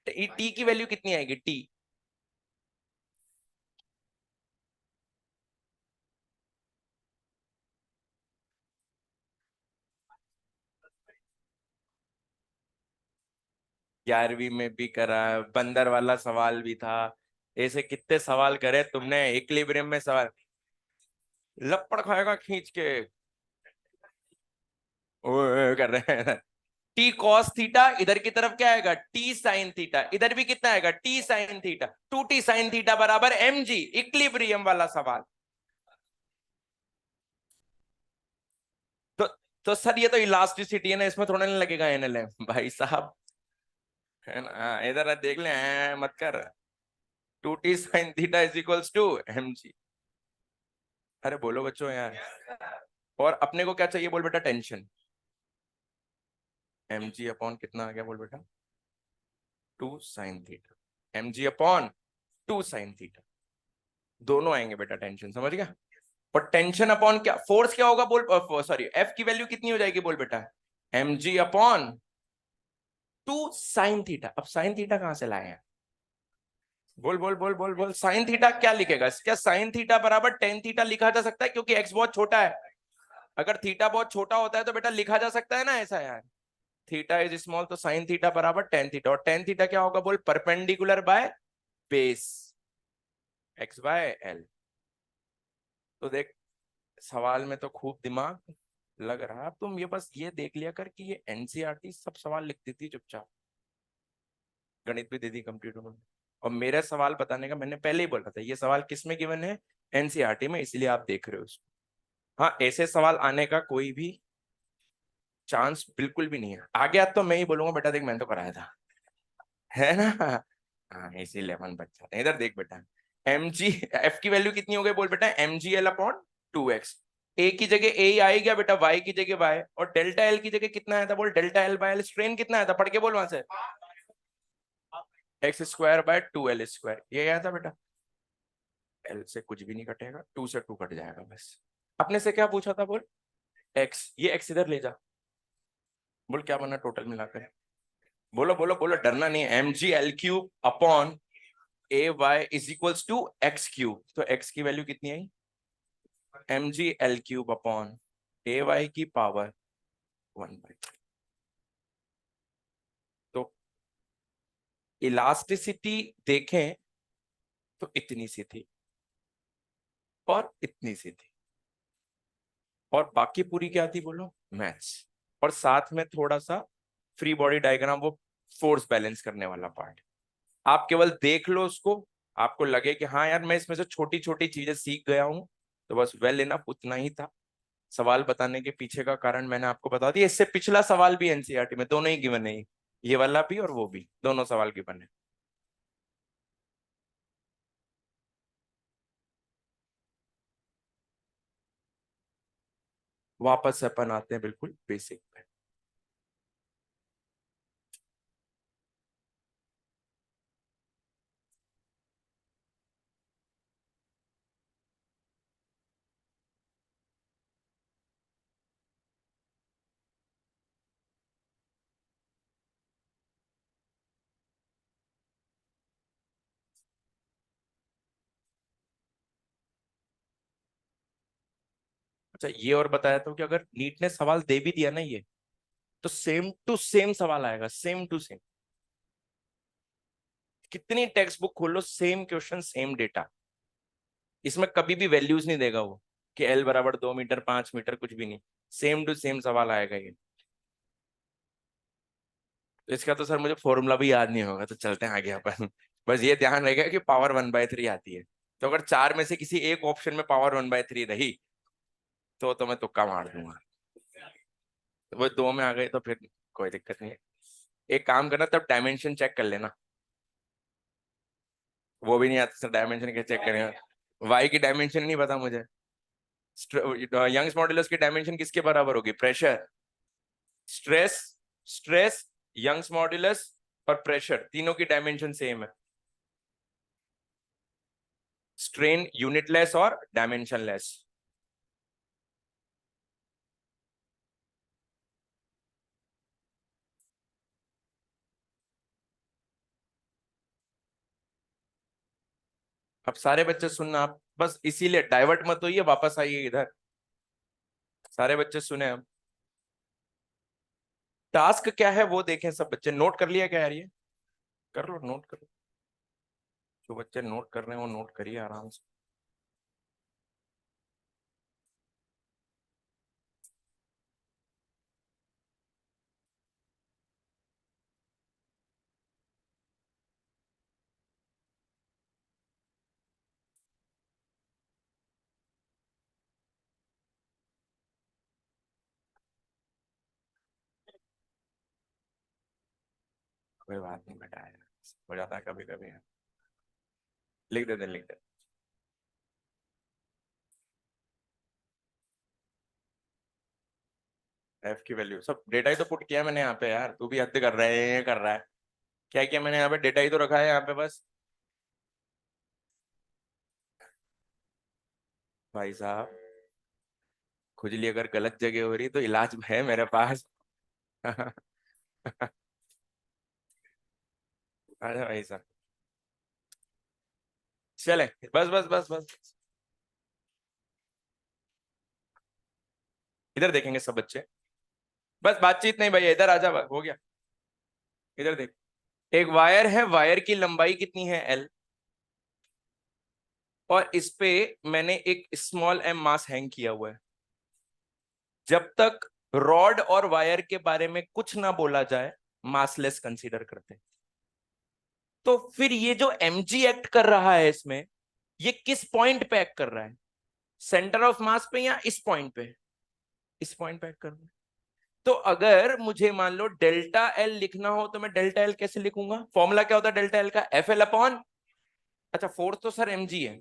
टी की वैल्यू कितनी आएगी? टी 11वीं में भी करा, बंदर वाला सवाल भी था, ऐसे कितने सवाल करे तुमने इक्विलिब्रियम में सवाल। लपड़ खाएगा खींच के, ओए कर रहे हैं। टी कॉस थीटा, इधर की तरफ क्या आएगा टी साइन थीटा, इधर भी कितना आएगा T sine theta, 2t sine theta बराबर mg, इक्विलिब्रियम वाला सवाल। तो तो सर ये तो इलास्टिसिटी है ना, इसमें थोड़ा नहीं लगेगा एनएलएम भाई साहब, है ना। इधर देख ले, मत कर। 2t sine theta is equals to mg। अरे बोलो बच्चों यार। और अपने को क्या चाहिए बोल बेटा, टेंशन। mg अपॉन कितना आ गया बोल बेटा, 2 sine theta, mg upon 2 sine theta, दोनों आएंगे बेटा टेंशन, समझ गया। और टेंशन अपॉन क्या, फोर्स क्या होगा बोल, सॉरी एफ की वैल्यू कितनी हो जाएगी बोल बेटा, mg अपॉन 2 साइन थीटा। अब साइन थीटा कहां से लाए हैं, बोल बोल बोल बोल बोल, साइन थीटा क्या लिखेगा, क्या साइन थीटा बराबर टेन थीटा लिखा जा सकता है, क्योंकि एक्स बहुत छोटा है। अगर थीटा बहुत छोटा होता है तो बेटा लिखा जा सकता है ना ऐसा यार, थीटा इज स्मॉल, तो साइन थीटा बराबर टेन थीटा, और टेन थीटा क्या होगा बोल, perpendicular by base, x by L. तो देख सवाल में तो खूब दिमाग लग रहा है, तुम ये बस ये देख लिया कर कि ये एनसीईआरटी सब सवाल लिखती थी चुपचाप, गणित भी दे दी कंप्लीट उन्होंने। और मेरा सवाल बताने का मैंने पहले ही बोला था, ये सवाल किस में गिवन है, एनसीईआरटी में, इसलिए आप देख रहे हो उसको। हाँ ऐसे सवाल आने का कोई भी चांस बिल्कुल भी नहीं है, आ गया तो मैं ही बोलूंगा बेटा देख मैंने तो कराया था, है ना। हाँ इसीलिए अपन बच्चा था। इधर देख बेटा, एम जी एफ की वैल्यू कितनी हो गई बोल बेटा, M G L upon 2x, A की जगह ए आई गया बेटा, वाई की जगह वाई, और डेल्टा एल की जगह कितना आया था बोल, delta L by L, strain कितना आया था पढ़ के बोल वहां से, x square by 2l square, ये आया था बेटा। एल से कुछ भी नहीं कटेगा, 2 से 2 कट जाएगा बस। अपने से क्या पूछा था बोल, एक्स, ये एक्स इधर ले जा, बोल क्या बना टोटल मिलाकर, बोलो बोलो बोलो, डरना नहीं है, M G L cube upon A Y is equals to X cube, तो एक्स की वैल्यू कितनी आई, M G L cube upon A Y की पावर 1/3। तो इलास्टिसिटी देखें तो इतनी सी थी और इतनी सी थी, और बाकी पूरी क्या थी बोलो, मैथ्स, और साथ में थोड़ा सा फ्री बॉडी डायग्राम, वो फोर्स बैलेंस करने वाला पार्ट। आप केवल देख लो उसको, आपको लगे कि हाँ यार मैं इसमें से छोटी छोटी चीजें सीख गया हूं, तो बस वेल इनफ उतना ही था। सवाल बताने के पीछे का कारण मैंने आपको बता दिया, इससे पिछला सवाल भी एनसीईआरटी में दोनों ही गिवन है, ये वाला भी और वो भी, दोनों सवाल गिवन है। वापस से अपन आते हैं बिल्कुल बेसिक पे। अच्छा ये और बताया था कि अगर नीट ने सवाल दे भी दिया ना ये, तो सेम टू सेम सवाल आएगा, सेम टू सेम, कितनी टेक्स्ट बुक खोलो सेम क्वेश्चन सेम डेटा, इसमें कभी भी वैल्यूज नहीं देगा वो कि एल बराबर 2 मीटर 5 मीटर, कुछ भी नहीं, सेम टू सेम सवाल आएगा ये। तो इसका तो सर मुझे फॉर्मूला भी याद नहीं होगा, तो चलते हैं आगे अपन। बस ये ध्यान रहेगा कि पावर 1/3 आती है, तो अगर चार में से किसी एक ऑप्शन में पावर 1/3 रही तो मैं तुक्का मार दूंगा, तो वो दो में आ गए तो फिर कोई दिक्कत नहीं है। एक काम करना, तब डायमेंशन चेक कर लेना, वो भी नहीं आता सर डायमेंशन कैसे चेक करेंगे, वाई की डायमेंशन नहीं पता मुझे, यंग्स मॉडुलस की डायमेंशन किसके बराबर होगी, pressure, stress, stress, Young's modulus और प्रेशर, तीनों की डायमेंशन सेम है, स्ट्रेन यूनिटलेस और डायमेंशनलेस। अब सारे बच्चे सुनना, आप बस इसीलिए डाइवर्ट मत होइए, वापस आइए इधर, सारे बच्चे सुने। अब टास्क क्या है वो देखें, सब बच्चे नोट कर लिया क्या यार ये, कर लो, नोट करो, जो बच्चे नोट कर रहे हैं वो नोट करिए आराम से। कोई बात नहीं बेटा, है हो जाता है कभी कभी। लिख देते, लिख देते। एफ की वैल्यू सब डेटा ही तो पुट किया मैंने यहाँ पे यार, तू भी हद कर रहा है, ये कर रहा है। क्या किया मैंने यहाँ पे, डेटा ही तो रखा है यहाँ पे बस। भाई साहब, खुजली अगर गलत जगह हो रही तो इलाज है मेरे पास। अरे भाई साहब, चले, बस बस बस बस। इधर देखेंगे सब बच्चे, बस बातचीत नहीं भैया, इधर आजा, हो गया। इधर देख, एक वायर है, वायर की लंबाई कितनी है एल, और इस पे मैंने एक स्मॉल एम मास हैंग किया हुआ है। जब तक रॉड और वायर के बारे में कुछ ना बोला जाए, मासलेस कंसीडर करते हैं। तो फिर ये जो mg एक्ट कर रहा है इसमें, ये किस पॉइंट पे एक्ट कर रहा है, सेंटर ऑफ मास पे या इस पॉइंट पे? इस पॉइंट पे एक्ट कर रहा है। तो अगर मुझे मान लो डेल्टा एल लिखना हो तो मैं डेल्टा एल कैसे लिखूंगा? फॉर्मूला क्या होता है डेल्टा एल का? एफ एल अपॉन, अच्छा फोर्स तो सर mg है,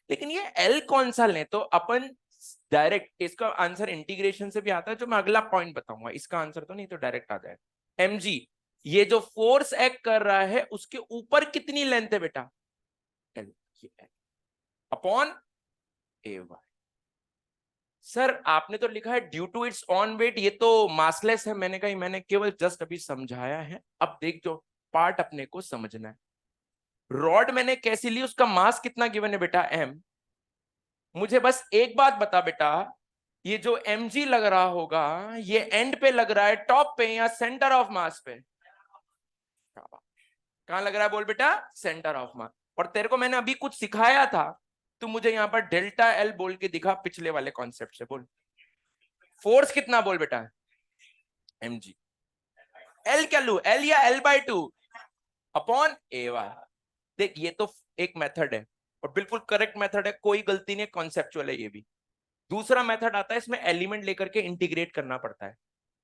लेकिन ये एल कौन सा लें? तो अपन डायरेक्ट इसका आंसर इंटीग्रेशन से भी आता है, जो मैं अगला पॉइंट बताऊंगा, इसका आंसर तो नहीं, तो डायरेक्ट आ जाएगा। mg, ये जो फोर्स एक्ट कर रहा है उसके ऊपर कितनी लेंथ है बेटा? L, upon A Y. Sir आपने तो लिखा है due to its own weight, ये तो मासलेस है। मैंने कहा मैंने केवल जस्ट अभी समझाया है, अब देख जो पार्ट अपने को समझना है। रॉड मैंने कैसी ली, उसका मास कितना गिवन है बेटा? एम। मुझे बस एक बात बता बेटा, ये जो mg लग रहा होगा, ये एंड पे लग रहा है, टॉप पे, या सेंटर ऑफ मास पे? कहां लग रहा है बोल बेटा? सेंटर ऑफ मास। और तेरे को मैंने अभी कुछ सिखाया था, तो मुझे यहां पर डेल्टा एल बोल के दिखा पिछले वाले कॉन्सेप्ट से। बोल फोर्स कितना बोल बेटा? mg। एल क्या लू, एल या L by two upon A Y. देख ये तो एक मेथड है, और बिल्कुल करेक्ट मेथड है, कोई गलती नहीं, कॉन्सेप्चुअल है ये भी। दूसरा मेथड आता है, इसमें एलिमेंट लेकर के इंटीग्रेट करना पड़ता है।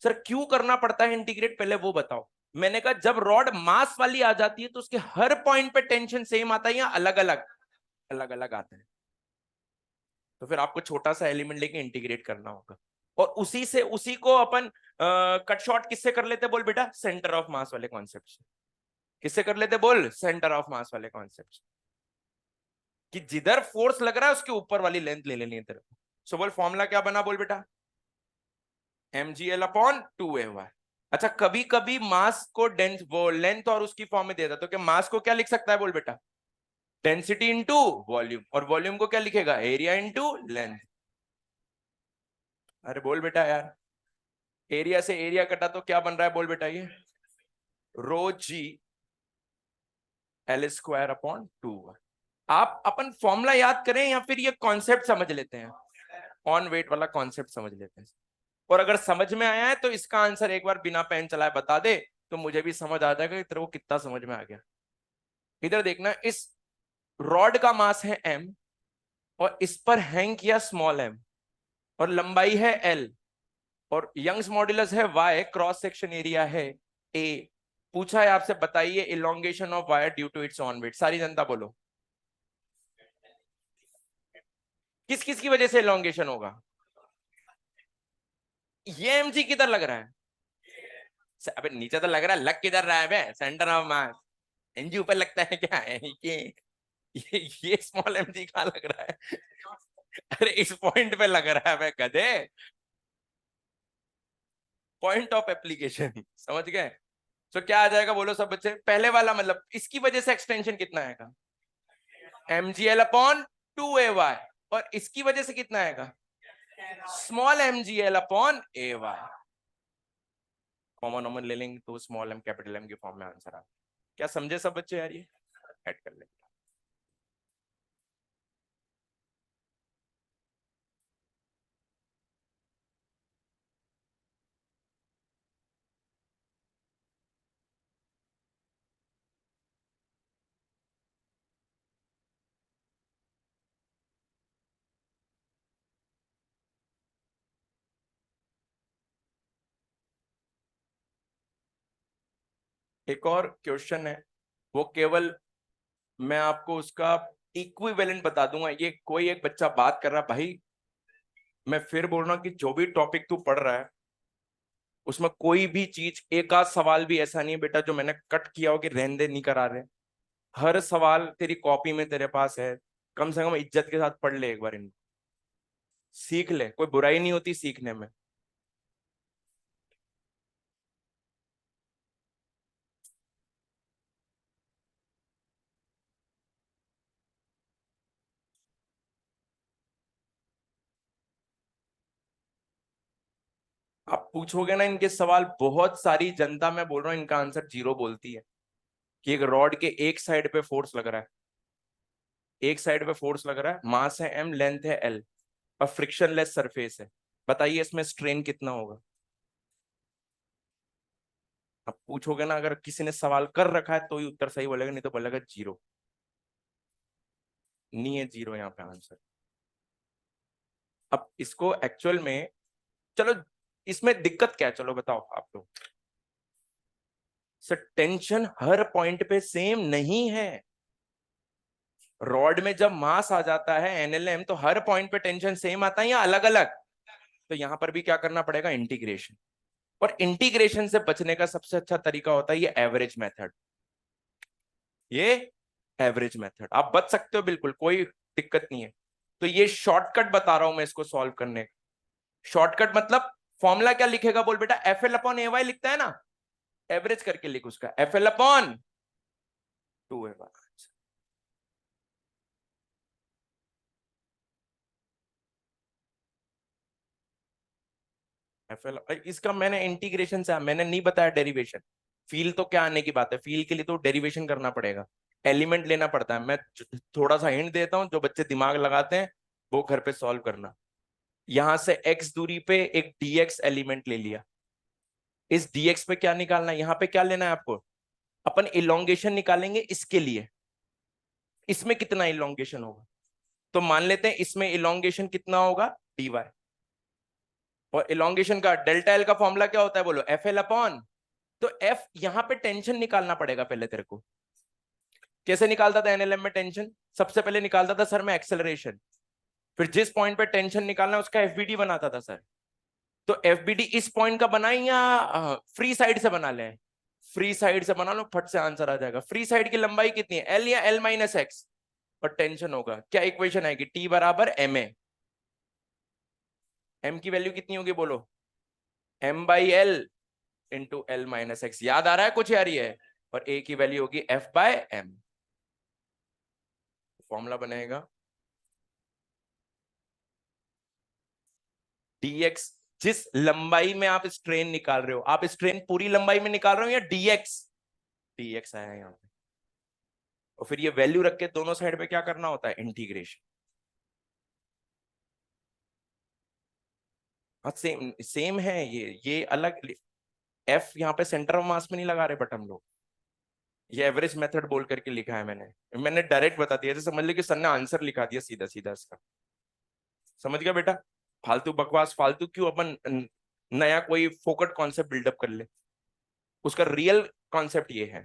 सर क्यों करना पड़ता है इंटीग्रेट, पहले वो बताओ। मैंने कहा जब रॉड मास वाली आ जाती है तो उसके हर पॉइंट पे टेंशन सेम आता है या अलग अलग? अलग अलग आता है। तो फिर आपको छोटा सा एलिमेंट लेके इंटीग्रेट करना होगा, और उसी से उसी को अपन कट शॉर्ट किससे कर लेते बोल बेटा? सेंटर ऑफ मास वाले कॉन्सेप्ट से। किससे कर लेते बोल? सेंटर ऑफ मास वाले कॉन्सेप्ट, कि जिधर फोर्स लग रहा है उसके ऊपर वाली लेंथ ले लेनी है तेरे को। सो बोल फॉर्मूला क्या बना बोल बेटा? mgl upon 2ay। अच्छा कभी कभी मास को डेंस वो लेंथ और उसकी फॉर्म में देता, तो क्या मास को क्या लिख सकता है बोल बेटा? डेंसिटी इंटू वॉल्यूम, और वॉल्यूम को क्या लिखेगा? Area into length. अरे बोल बेटा यार, एरिया से एरिया कटा तो क्या बन रहा है बोल बेटा? ये रो जी एल स्क्वायर अपॉन 2। आप अपन फॉर्मूला याद करें या फिर ये कॉन्सेप्ट समझ लेते हैं? ऑन वेट वाला कॉन्सेप्ट समझ लेते हैं। और अगर समझ में आया है तो इसका आंसर एक बार बिना पेन चलाए बता दे, तो मुझे भी समझ आ जाएगा कि तेरे को कितना समझ में आ गया। इधर देखना, इस रॉड का मास है m, और इस पर हैंग किया स्मॉल m, और लंबाई है l, और यंग्स मॉड्यूलस है y, क्रॉस सेक्शन एरिया है a। पूछा है आपसे, बताइए elongation of wire due to its own weight. सारी जनता बोलो, किस किस की वजह से इलोंगेशन होगा? ये mg किधर लग रहा है? अबे नीचे तो लग रहा है, लग किधर रहा है बे? Centre of mass. mg ऊपर लगता है क्या है ये स्मॉल mg कहां लग रहा है? अरे इस पॉइंट पे लग रहा है बे गधे, पॉइंट ऑफ एप्लीकेशन। समझ गए? तो क्या आ जाएगा बोलो सब बच्चे? पहले वाला मतलब इसकी वजह से एक्सटेंशन कितना आएगा? mgl अपॉन 2ay, और इसकी वजह से कितना आएगा? Small mgl upon ay। Common नॉमन ले लेंगे तो स्मॉल m कैपिटल M की फॉर्म में आंसर आ। क्या समझे सब बच्चे यार? ये ऐड कर ले। एक और क्वेश्चन है, वो केवल मैं आपको उसका इक्विवेलेंट बता दूंगा। ये कोई एक बच्चा बात कर रहा, भाई मैं फिर बोल रहा हूँ कि जो भी टॉपिक तू पढ़ रहा है उसमें कोई भी चीज, एक आध सवाल भी ऐसा नहीं है बेटा जो मैंने कट किया हो कि रहने दे नहीं करा रहे। हर सवाल तेरी कॉपी में तेरे पास है। कम से कम इज्जत के साथ पढ़ ले एक बार, इनको सीख ले, कोई बुराई नहीं होती सीखने में। आप पूछोगे ना इनके सवाल, बहुत सारी जनता, मैं बोल रहा हूँ इनका आंसर जीरो बोलती है कि एक रॉड के एक साइड पे फोर्स लग रहा है, एक साइड पे फोर्स लग रहा है, मास है m, लेंथ है l, और फ्रिक्शनलेस सरफेस है। बताइए इसमें स्ट्रेन कितना होगा? अब पूछोगे ना, अगर किसी ने सवाल कर रखा है तो ही उत्तर सही बोलेगा, नहीं तो बोलेगा जीरो। नहीं है जीरो यहाँ पे आंसर। अब इसको एक्चुअल में, चलो इसमें दिक्कत क्या है, चलो बताओ आप लोग। सर टेंशन हर पॉइंट पे सेम नहीं है। रॉड में जब मास आ जाता है एनएलएम, तो हर पॉइंट पे टेंशन सेम आता है या अलग अलग? तो यहां पर भी क्या करना पड़ेगा, इंटीग्रेशन। और इंटीग्रेशन से बचने का सबसे अच्छा तरीका होता है ये एवरेज मेथड। ये एवरेज मेथड आप बच सकते हो, बिल्कुल कोई दिक्कत नहीं है। तो ये शॉर्टकट बता रहा हूं मैं इसको सॉल्व करने का। शॉर्टकट मतलब फॉर्मूला क्या लिखेगा बोल बेटा, F L upon A Y लिखता है ना, एवरेज करके लिख उसका, एफ एल अपॉन 2 है। एफएल, इसका मैंने इंटीग्रेशन से, मैंने नहीं बताया डेरिवेशन। फील तो क्या आने की बात है, फील के लिए तो डेरिवेशन करना पड़ेगा, एलिमेंट लेना पड़ता है। मैं थोड़ा सा हिंट देता हूं, जो बच्चे दिमाग लगाते हैं वो घर पे सॉल्व करना। यहां से x दूरी पे एक dx एलिमेंट ले लिया, इस dx पे क्या निकालना है, यहां पे क्या लेना है आपको, अपन इलोंगेशन निकालेंगे इसके लिए। इसमें कितना इलोंगेशन होगा, तो मान लेते हैं इसमें इलोंगेशन कितना होगा, dy। और इलोंगेशन का डेल्टा एल का फॉर्मूला क्या होता है बोलो, एफ एल अपॉन। तो एफ यहां पे टेंशन निकालना पड़ेगा पहले तेरे को। कैसे निकालता था एनएलएम में टेंशन, सबसे पहले निकालता था सर मैं एक्सेलरेशन, फिर जिस पॉइंट पे टेंशन निकालना है उसका एफबीडी बनाता था सर। तो एफबीडी इस पॉइंट का बनाए या फ्री साइड से बना ले? फ्री साइड से बना लो, फट से आंसर आ जाएगा। फ्री साइड की लंबाई कितनी है, एल या एल माइनस एक्स, और टेंशन होगा, क्या इक्वेशन आएगी, टी बराबर एम ए। एम की वैल्यू कितनी होगी बोलो, M by L into L minus X. याद आ रहा है कुछ यार ये? और ए की वैल्यू होगी एफ बाय एम। फॉर्मूला बनेगा dx, जिस लंबाई में आप स्ट्रेन निकाल रहे हो, आप स्ट्रेन पूरी लंबाई में निकाल रहे हो या dx, dx आया यहाँ पे। और फिर ये वैल्यू रख के दोनों साइड पे क्या करना होता है, इंटीग्रेशन। हाँ सेम सेम है, ये अलग। एफ यहाँ पे सेंटर ऑफ मास में नहीं लगा रहे बट हम लोग, ये एवरेज मेथड बोल करके लिखा है मैंने। मैंने डायरेक्ट बता दिया, जैसे समझ लो कि सर ने आंसर लिखा दिया सीधा सीधा इसका। समझ गया बेटा? फालतू बकवास, फालतू क्यों अपन नया कोई फोकट कॉन्सेप्ट बिल्डअप कर ले। उसका रियल कॉन्सेप्ट ये है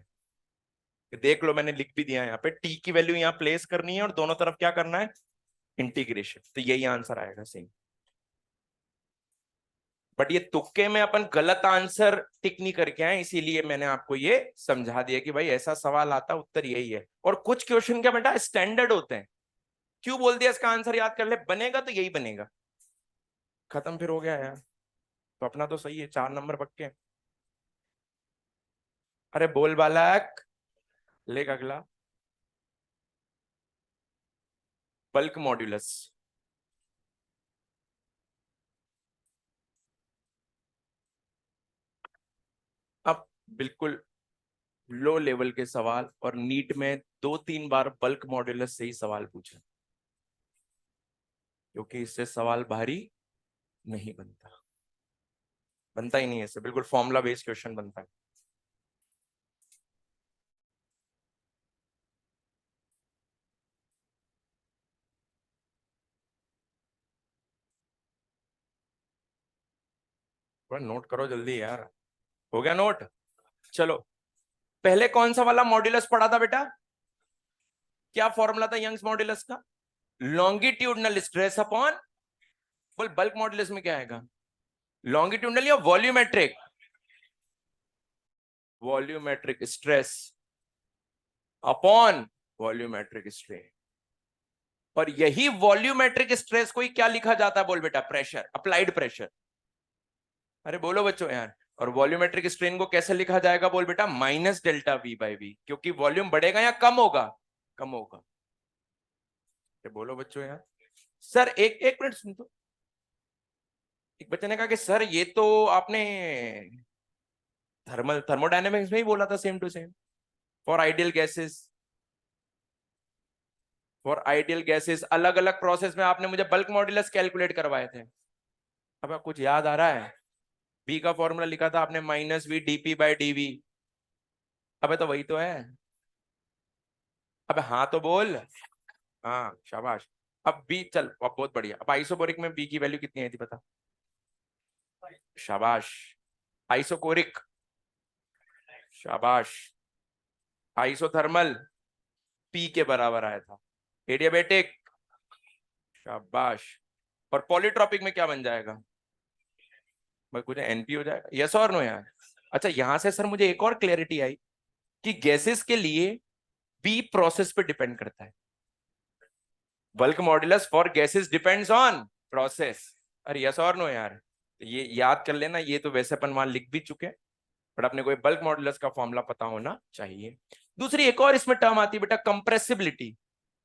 कि देख लो, मैंने लिख भी दिया है यहाँ पे, टी की वैल्यू यहाँ प्लेस करनी है और दोनों तरफ क्या करना है, इंटीग्रेशन। तो यही आंसर आएगा सही। बट ये तुक्के में अपन गलत आंसर टिक नहीं करके आए, इसीलिए मैंने आपको ये समझा दिया कि भाई ऐसा सवाल आता, उत्तर यही है। और कुछ क्वेश्चन क्या बेटा स्टैंडर्ड होते हैं, क्यों बोल दिया इसका आंसर याद कर ले, बनेगा तो यही बनेगा। खत्म फिर हो गया यार। तो अपना तो सही है, 4 नंबर पक्के। अरे बोल बालक, लेग अगला। Bulk modulus. अब बिल्कुल लो लेवल के सवाल, और नीट में 2-3 बार बल्क मॉड्यूलस से ही सवाल पूछा, क्योंकि इससे सवाल भारी नहीं बनता, बनता ही नहीं है इससे, बिल्कुल फॉर्मूला बेस्ड क्वेश्चन बनता है। थोड़ा नोट करो जल्दी यार। हो गया नोट? चलो, पहले कौन सा वाला मॉड्यूलस पढ़ा था बेटा? क्या फॉर्मूला था यंग्स मॉड्यूलस का? लॉन्गिट्यूडनल स्ट्रेस अपॉन, बोल बल्क मॉड्यूलस में क्या आएगा? लॉन्गिट्यूडनल या volumetric? Volumetric stress upon volumetric strain. और यही वॉल्यूमेट्रिक स्ट्रेस को ही क्या लिखा जाता है बोल बेटा? Pressure, applied pressure. अरे बोलो बच्चों यार। और वॉल्यूमेट्रिक स्ट्रेन को कैसे लिखा जाएगा बोल बेटा? Minus delta V by V, क्योंकि वॉल्यूम बढ़ेगा या कम होगा? कम होगा। अरे बोलो बच्चों यार। सर एक एक मिनट सुन तो। एक बच्चे ने कहा कि सर ये तो आपने थर्मोडायनेमिक्स में ही बोला था same to same, for ideal gases. For ideal gases अलग अलग प्रोसेस में आपने मुझे बल्क मॉड्यूलस कैलकुलेट करवाए थे। अब आपको कुछ याद आ रहा है? बी का फॉर्मूला लिखा था आपने -v dp/dv। अबे तो वही तो है। अबे हाँ तो बोल। हाँ शाबाश। अब बी चल, अब बहुत बढ़िया। अब आइसोबोरिक में बी की वैल्यू कितनी आई थी पता? शाबाश। आइसोकोरिक, शाबाश। आइसोथर्मल, पी के बराबर आया था। एडियाबेटिक, शाबाश। और पॉलीट्रॉपिक में क्या बन जाएगा? भाई कुछ एनपी हो जाएगा, यस और नो यार? अच्छा, यहां से सर मुझे एक और क्लैरिटी आई कि गैसेस के लिए बी प्रोसेस पे डिपेंड करता है। Bulk modulus for gases depends on process. अरे यस और नो यार? तो ये याद कर लेना, ये तो वैसे अपन वहां लिख भी चुके हैं, बट अपने को बल्क मॉड्यूलस का फॉर्मूला पता होना चाहिए। दूसरी एक और इसमें टर्म आती है बेटा, कंप्रेसिबिलिटी।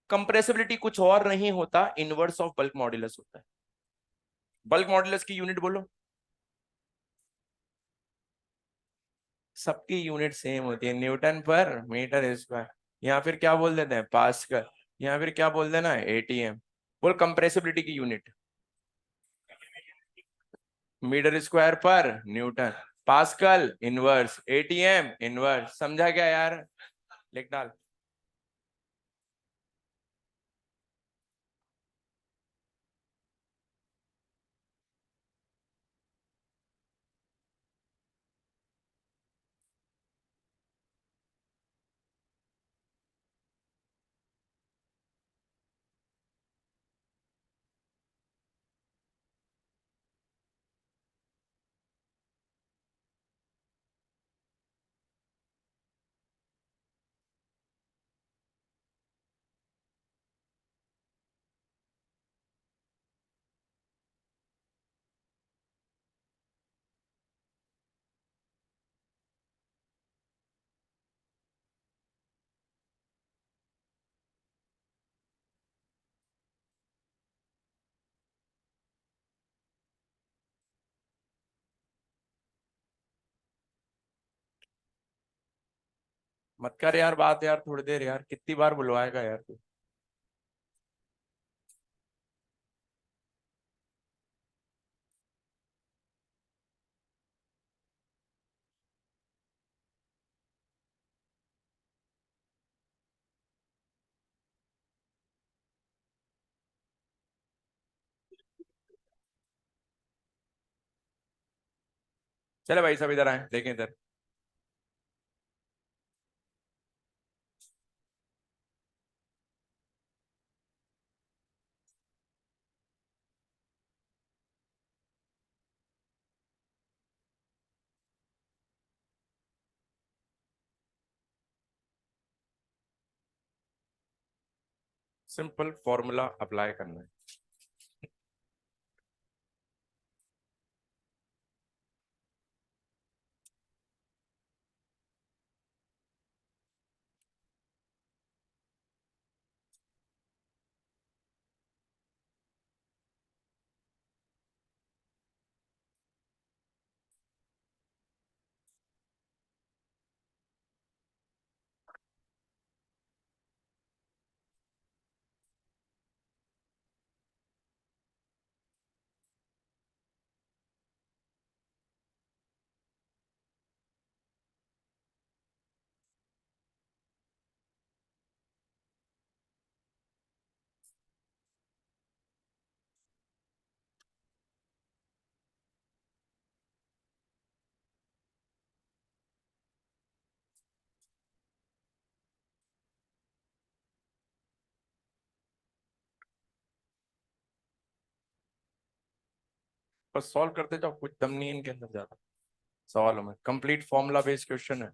कंप्रेसिबिलिटी कुछ और नहीं होता, इनवर्स ऑफ बल्क मॉड्यूलस होता है। बल्क मॉड्यूलस की यूनिट बोलो। सबकी यूनिट सेम होती है, न्यूटन पर मीटर स्क्वायर। या फिर क्या बोल देते हैं? पास्कल। या फिर क्या बोल देना? एटीएम। बोल कंप्रेसिबिलिटी की यूनिट। मीटर स्क्वायर पर Newton, pascal inverse, ATM inverse. समझा क्या यार? लिख डाल। मत कर यार बात यार, थोड़ी देर यार, कितनी बार बुलवाएगा यार तू? चले भाई सब इधर आए, देखें इधर। सिंपल फॉर्मूला अप्लाई करना है। बस सॉल्व करते जाओ, कुछ दम नहीं है इनके अंदर ज्यादा सवालों में। कंप्लीट फॉर्मूला बेस्ड क्वेश्चन है।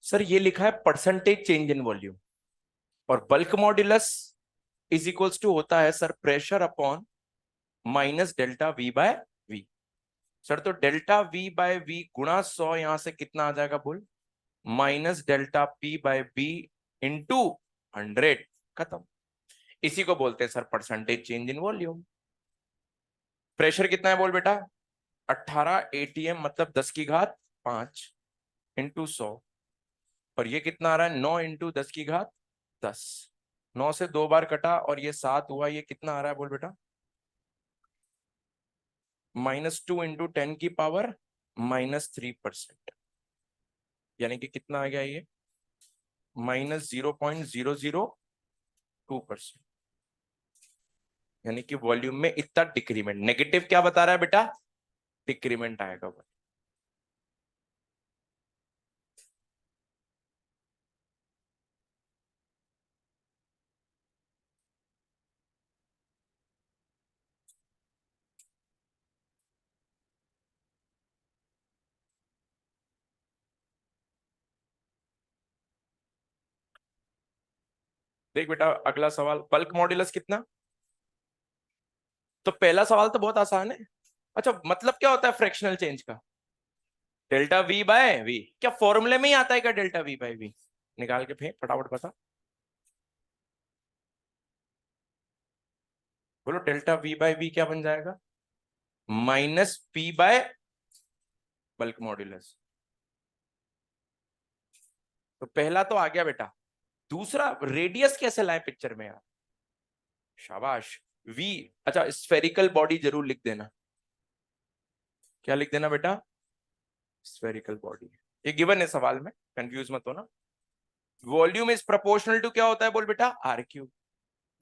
सर ये लिखा है परसेंटेज चेंज इन वॉल्यूम, और bulk modulus is equals to होता है sir pressure upon minus delta V by V. Sir तो डेल्टा वी बाय वी गुणा 100 यहां से कितना आ जाएगा बोल, minus delta P by B into 100। खत्म। इसी को बोलते हैं sir percentage change in volume. Pressure कितना है बोल बेटा, 18 एटीएम मतलब 10 की घात 5 इंटू 100। और ये कितना आ रहा है, 9 इंटू 10 की घात 10। 9 से 2 बार कटा और ये 7 हुआ, ये कितना आ रहा है बोल बेटा, -2 इंटू 10 की पावर -3%। यानी कि कितना आ गया ये, -0.002%। यानी कि वॉल्यूम में इतना डिक्रीमेंट, नेगेटिव क्या बता रहा है बेटा, डिक्रीमेंट आएगा। देख बेटा अगला सवाल, बल्क मॉड्यूलस कितना। तो पहला सवाल तो बहुत आसान है। अच्छा मतलब क्या होता है फ्रैक्शनल चेंज का, डेल्टा वी बाय वी। क्या फॉर्मूले में ही आता है क्या डेल्टा वी बाय वी, निकाल के फेंक फटाफट बता। बोलो डेल्टा वी बाय वी क्या बन जाएगा, -P बाय बल्क मॉड्यूलस। तो पहला तो आ गया बेटा। दूसरा रेडियस कैसे लाए पिक्चर में यार, शाबाश। वी, अच्छा स्फेरिकल बॉडी जरूर लिख देना। क्या लिख देना बेटा, स्फेरिकल बॉडी। ये गिवन है सवाल में, कंफ्यूज मत होना। वॉल्यूम इज प्रोपोर्शनल टू क्या होता है बोल बेटा, आर क्यू।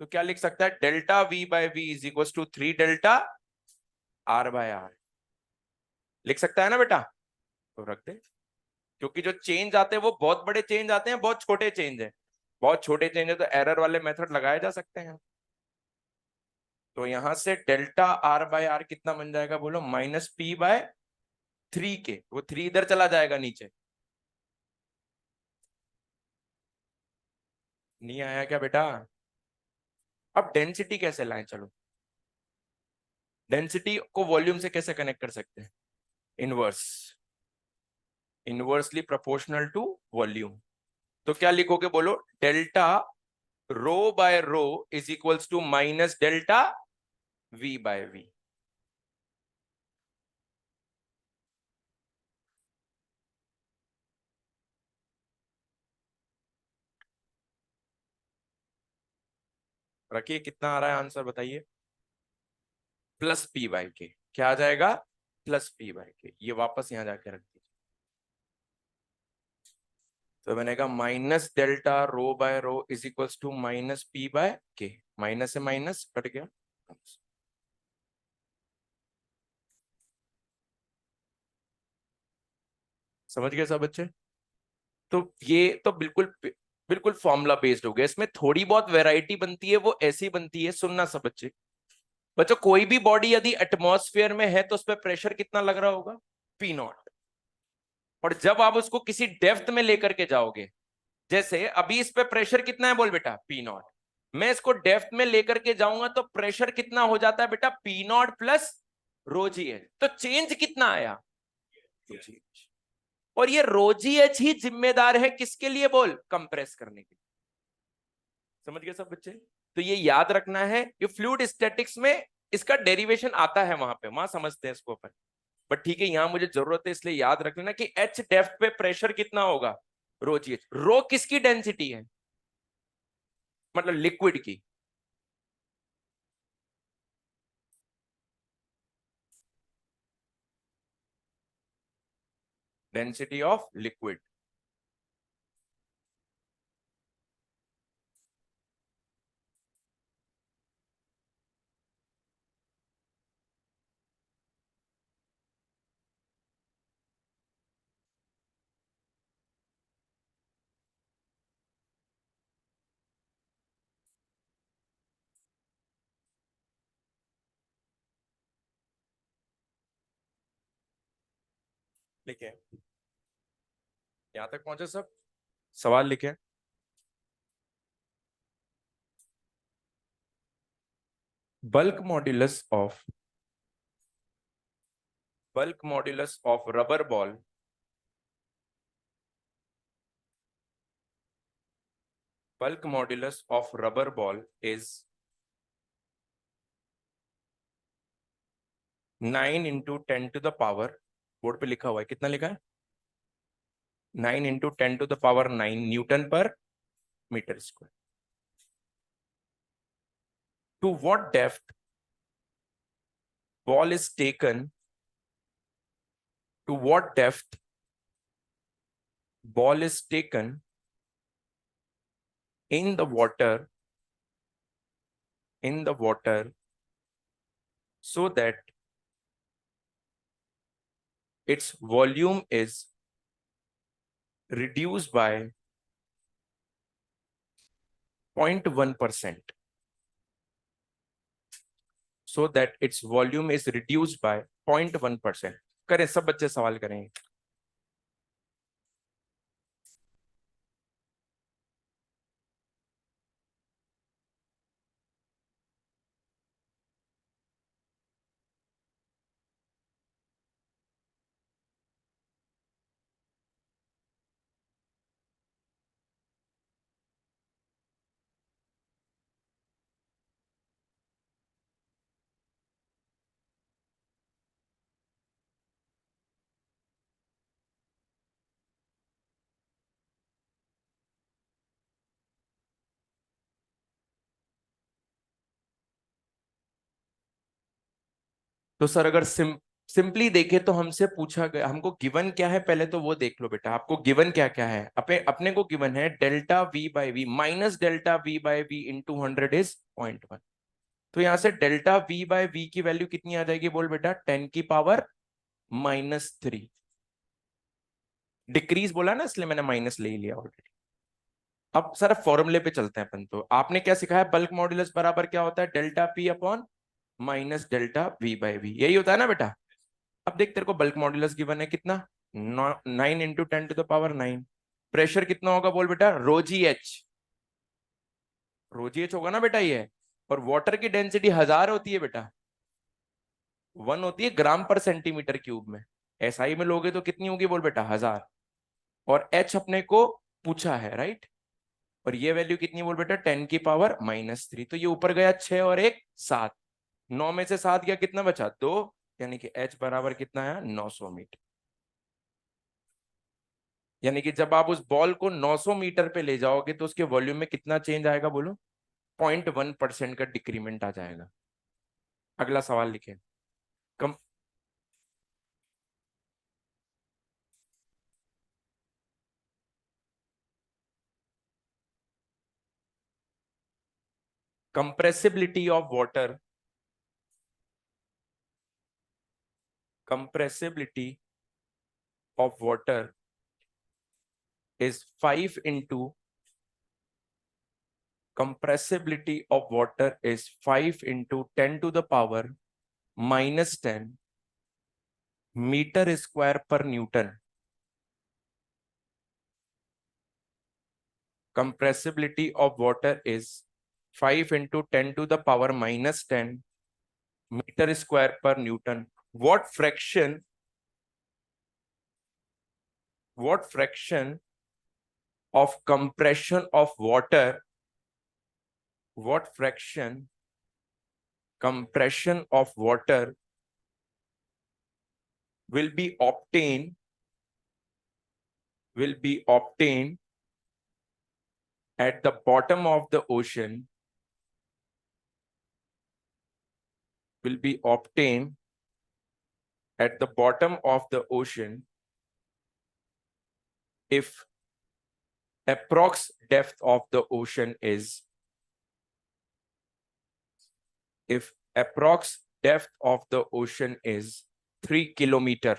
तो क्या लिख सकता है, delta V by V is equal to 3 delta R by R. लिख सकता है ना बेटा, तो रख दे। क्योंकि जो चेंज आते हैं वो बहुत बड़े चेंज आते हैं, बहुत छोटे चेंज है। बहुत छोटे चेंज है तो एरर वाले मेथड लगाए जा सकते हैं। तो यहां से डेल्टा आर बाय आर कितना बन जाएगा बोलो, -P/3 के, वो 3 इधर चला जाएगा नीचे। नहीं आया क्या बेटा। अब डेंसिटी कैसे लाएं, चलो डेंसिटी को वॉल्यूम से कैसे कनेक्ट कर सकते हैं, inverse, inversely proportional to volume. तो क्या लिखोगे बोलो, delta rho by rho is equals to minus delta V by V. रखिए कितना आ रहा है आंसर बताइए, +P/K। क्या आ जाएगा, +P/K। ये वापस यहां जाके रख दीजिए। तो बनेगा minus delta rho by rho is equals to -P/K। Minus से माइनस कट गया। समझ गए सब बच्चे। तो ये तो बिल्कुल बिल्कुल फॉर्मूला बेस्ड हो गया, इसमें थोड़ी बहुत वैरायटी बनती है, वो ऐसी बनती है, सुनना सब बच्चे। बच्चों कोई भी बॉडी यदि एटमॉस्फेयर में है तो उस पर प्रेशर कितना लग रहा होगा, P0। और जब आप उसको किसी डेप्थ में लेकर के जाओगे, जैसे अभी इस पे प्रेशर कितना है बोल बेटा, P0। मैं इसको डेप्थ में लेकर के जाऊंगा तो प्रेशर कितना हो जाता है बेटा, P0 प्लस रोजी एच। तो चेंज कितना आया, रोजी एच। और ये रोजी एच ही जिम्मेदार है किसके लिए बोल, कंप्रेस करने के लिए। समझ गए सब बच्चे। तो ये याद रखना है, ये फ्लूइड स्टैटिक्स में इसका डेरिवेशन आता है, वहां पे वहां समझते हैं इसको अपन। बट ठीक है, यहां मुझे जरूरत है इसलिए याद रख लेना कि एच डेप्थ पे प्रेशर कितना होगा, रो जी एच। रो किसकी डेंसिटी है, मतलब लिक्विड की। Density of liquid. लिखे, यहां तक पहुंचे सब? सवाल लिखे। Bulk modulus of rubber ball is 9 × 10⁻, board पे लिखा हुआ है, कितना लिखा है? 9 × 10⁻9 newton per metre square. To what depth ball is taken to what depth ball is taken in the water so that its volume is reduced by 0.1%, so that its volume is reduced by 0.1%। करें, सब बच्चे सवाल करेंगे। तो sir अगर simply देखे तो हमसे पूछा गया, हमको गिवन क्या है पहले तो वो देख लो बेटा। आपको गिवन क्या क्या है? अपने को गिवन है delta V by V minus delta V by V into 100 is 0.1। तो यहां से डेल्टा वी बाई वी की वैल्यू कितनी आ जाएगी? बोल बेटा, 10⁻³ डिक्रीज बोला ना, इसलिए मैंने माइनस ले लिया ऑलरेडी। अब सर फॉर्मूले पे चलते हैं अपन। तो आपने क्या सिखाया? बल्क मॉड्यूलस बराबर क्या होता है? Delta P upon minus delta V by V, यही होता है ना बेटा। अब देख, तेरे को बल्क मॉड्यूलस गिवन है कितना? 9 × 10⁻⁹। प्रेशर कितना होगा बोल बेटा? रोजी एच होगा ना बेटा ये। और वाटर की डेंसिटी 1000 होती है बेटा, 1 होती है ग्राम पर सेंटीमीटर क्यूब में। एसआई में लोगे तो कितनी होगी बोल बेटा? 1000। और एच अपने को पूछा है, राइट। और ये वैल्यू कितनी बोल बेटा? 10⁻³ तो ये ऊपर गया 6 और 1 7। 9 में से 7 गया, कितना बचा? 2। यानी कि एच बराबर कितना है? 900 मीटर। यानी कि जब आप उस बॉल को 900 मीटर पे ले जाओगे तो उसके वॉल्यूम में कितना चेंज आएगा बोलो? 0.1% का डिक्रीमेंट आ जाएगा। अगला सवाल लिखें। कम compressibility of water compressibility of water is 5 into compressibility of water is 5 into 10 to the power minus 10 meter square per Newton। Compressibility of water is 5 into 10 to the power minus 10 meter square per Newton। What fraction of compression of water what fraction compression of water will be obtained at the bottom of the ocean will be obtained at the bottom of the ocean if approx depth of the ocean is if approx depth of the ocean is 3 kilometer।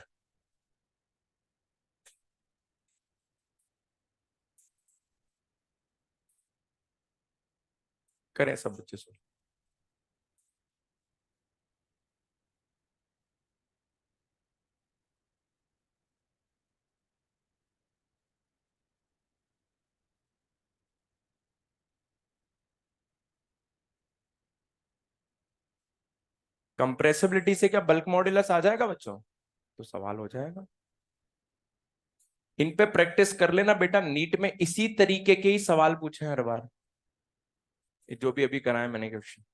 करें सब बच्चे सुन। Compressibility से क्या bulk modulus आ जाएगा बच्चों? तो सवाल हो जाएगा। इन पे प्रैक्टिस कर लेना बेटा, नीट में इसी तरीके के ही सवाल पूछे हैं हर बार, ये जो भी अभी कराए मैंने क्वेश्चन।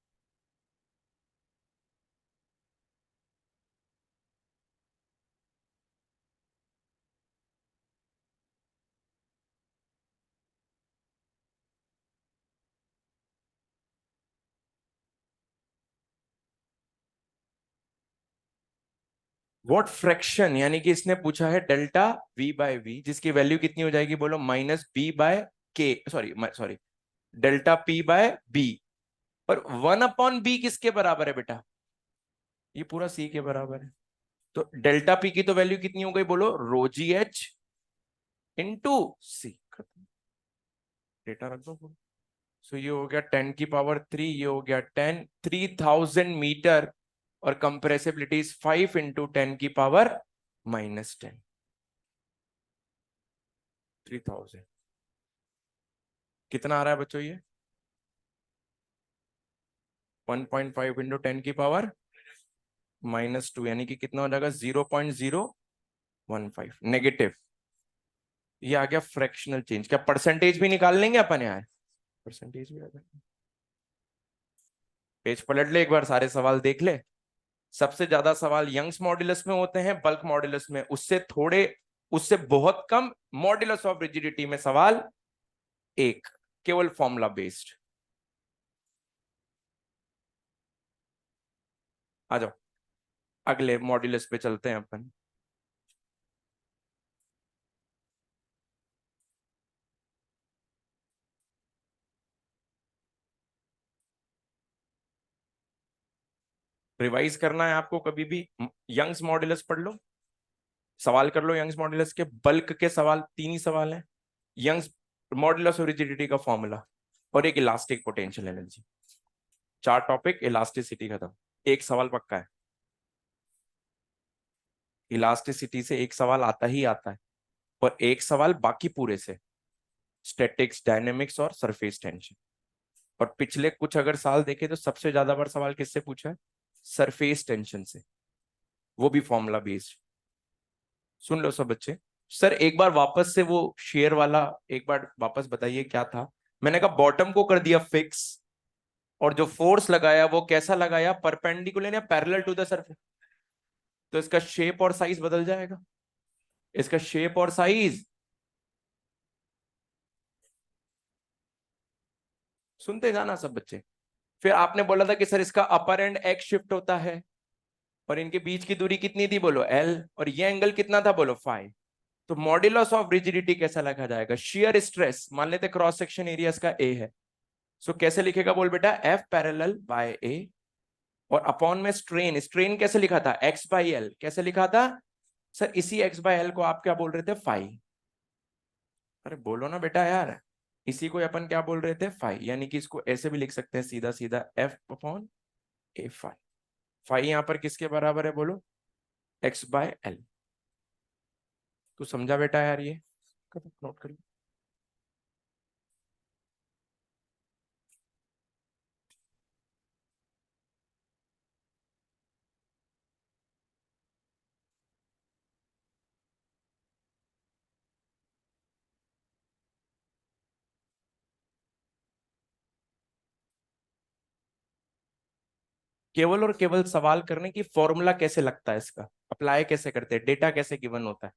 व्हाट फ्रैक्शन, यानी कि इसने पूछा है डेल्टा वी बाय वी, जिसकी वैल्यू कितनी हो जाएगी बोलो, minus B by K, sorry sorry, delta P by B. पर 1/b किसके बराबर है बेटा? ये पूरा सी के बराबर है। तो डेल्टा पी की तो वैल्यू कितनी हो गई बोलो, रो जी एच इंटू सी। डेटा रख दो। सो ये हो गया 10 की पावर 3, ये हो गया 3000 मीटर, और कंप्रेसिबिलिटी इज 5 × 10 की पावर -10। 3000 कितना आ रहा है बच्चों ये? 1.5 × 10 की पावर -2, यानी कि कितना हो जाएगा, 0.015 नेगेटिव। ये आ गया फ्रैक्शनल चेंज। क्या परसेंटेज भी निकाल लेंगे अपन यार? परसेंटेज भी आ जाएगा। पेज पलट ले एक बार, सारे सवाल देख ले। सबसे ज्यादा सवाल यंग्स मॉड्यूलस में होते हैं, बल्क मॉड्यूलस में उससे थोड़े, उससे बहुत कम, मॉड्यूलस ऑफ रिजिडिटी में सवाल एक, केवल फॉर्मूला बेस्ड। आ जाओ, अगले मॉड्यूलस पे चलते हैं अपन। रिवाइज करना है आपको कभी भी, यंग्स मॉड्यूलस पढ़ लो, सवाल कर लो यंग्स मॉड्यूलस के, बल्क के सवाल 3 ही सवाल हैं। यंग्स मॉड्यूलस ऑफ रिजिडिटी का फॉर्मूला, और एक elastic potential energy. 4 topic, elasticity खत्म। एक सवाल पक्का है, इलास्टिसिटी से एक सवाल आता ही आता है, और एक सवाल बाकी पूरे से, स्टैटिक्स, डायनेमिक्स और सरफेस टेंशन। और पिछले कुछ अगर साल देखे तो सबसे ज्यादा बार सवाल किससे पूछा है? सरफेस टेंशन से, वो भी फॉर्मूला बेस्ड। सुन लो सब बच्चे। सर एक बार वापस से वो शेयर वाला एक बार वापस बताइए क्या था? मैंने कहा बॉटम को कर दिया फिक्स, और जो फोर्स लगाया वो कैसा लगाया, परपेंडिकुलर या पैरेलल टू द सरफेस, तो इसका शेप और साइज बदल जाएगा, इसका शेप और साइज। सुनते जाना सब बच्चे। फिर आपने बोला था कि सर इसका अपर एंड एक्स शिफ्ट होता है, और इनके बीच की दूरी कितनी थी बोलो, एल, और ये एंगल कितना था बोलो, फाइव। तो मॉड्यूलस ऑफ रिजिडिटी कैसा लिखा जाएगा? शियर स्ट्रेस, मान लेते क्रॉस सेक्शन एरिया इसका ए है, सो कैसे लिखेगा बोल बेटा, एफ पैरेलल बाय ए, और अपॉन में स्ट्रेन, स्ट्रेन कैसे लिखा था, एक्स बाई एल, कैसे लिखा था सर? इसी एक्स बाई एल को आप क्या बोल रहे थे, फाइव। अरे बोलो ना बेटा यार, इसी को अपन क्या बोल रहे थे, फाइव, यानी कि इसको ऐसे भी लिख सकते हैं सीधा सीधा, एफ अपॉन ए फाइव। फाइव यहां पर किसके बराबर है बोलो, एक्स बाय एल। तू समझा बेटा यार ये? नोट कर लो। केवल और केवल सवाल करने की फॉर्मूला कैसे लगता है, इसका अप्लाई कैसे करते हैं, डेटा कैसे गिवन होता है।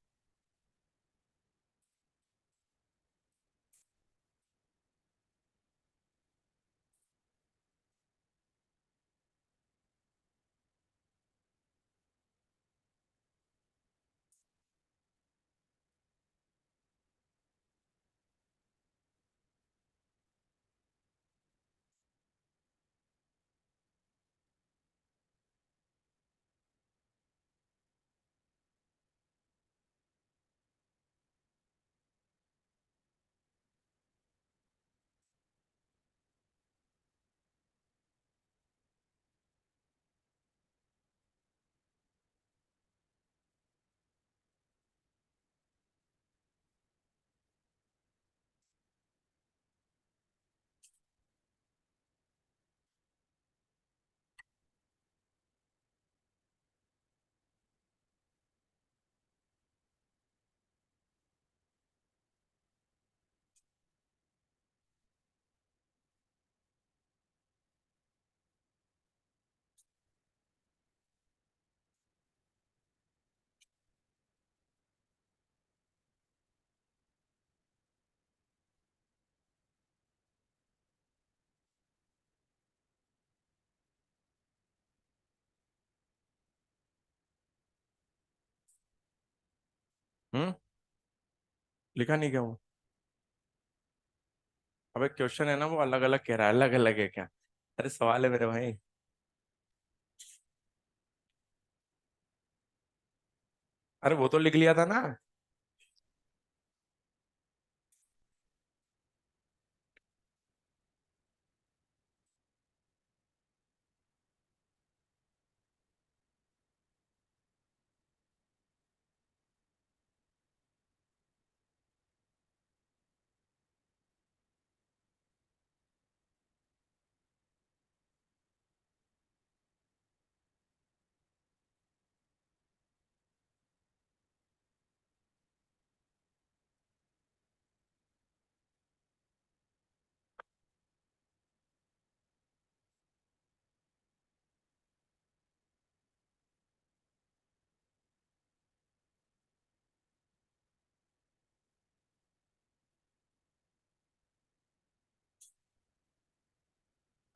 लिखा नहीं क्या वो? अबे क्वेश्चन है ना, वो अलग अलग कह रहा है, अलग अलग है क्या? अरे सवाल है मेरे भाई। अरे वो तो लिख लिया था ना।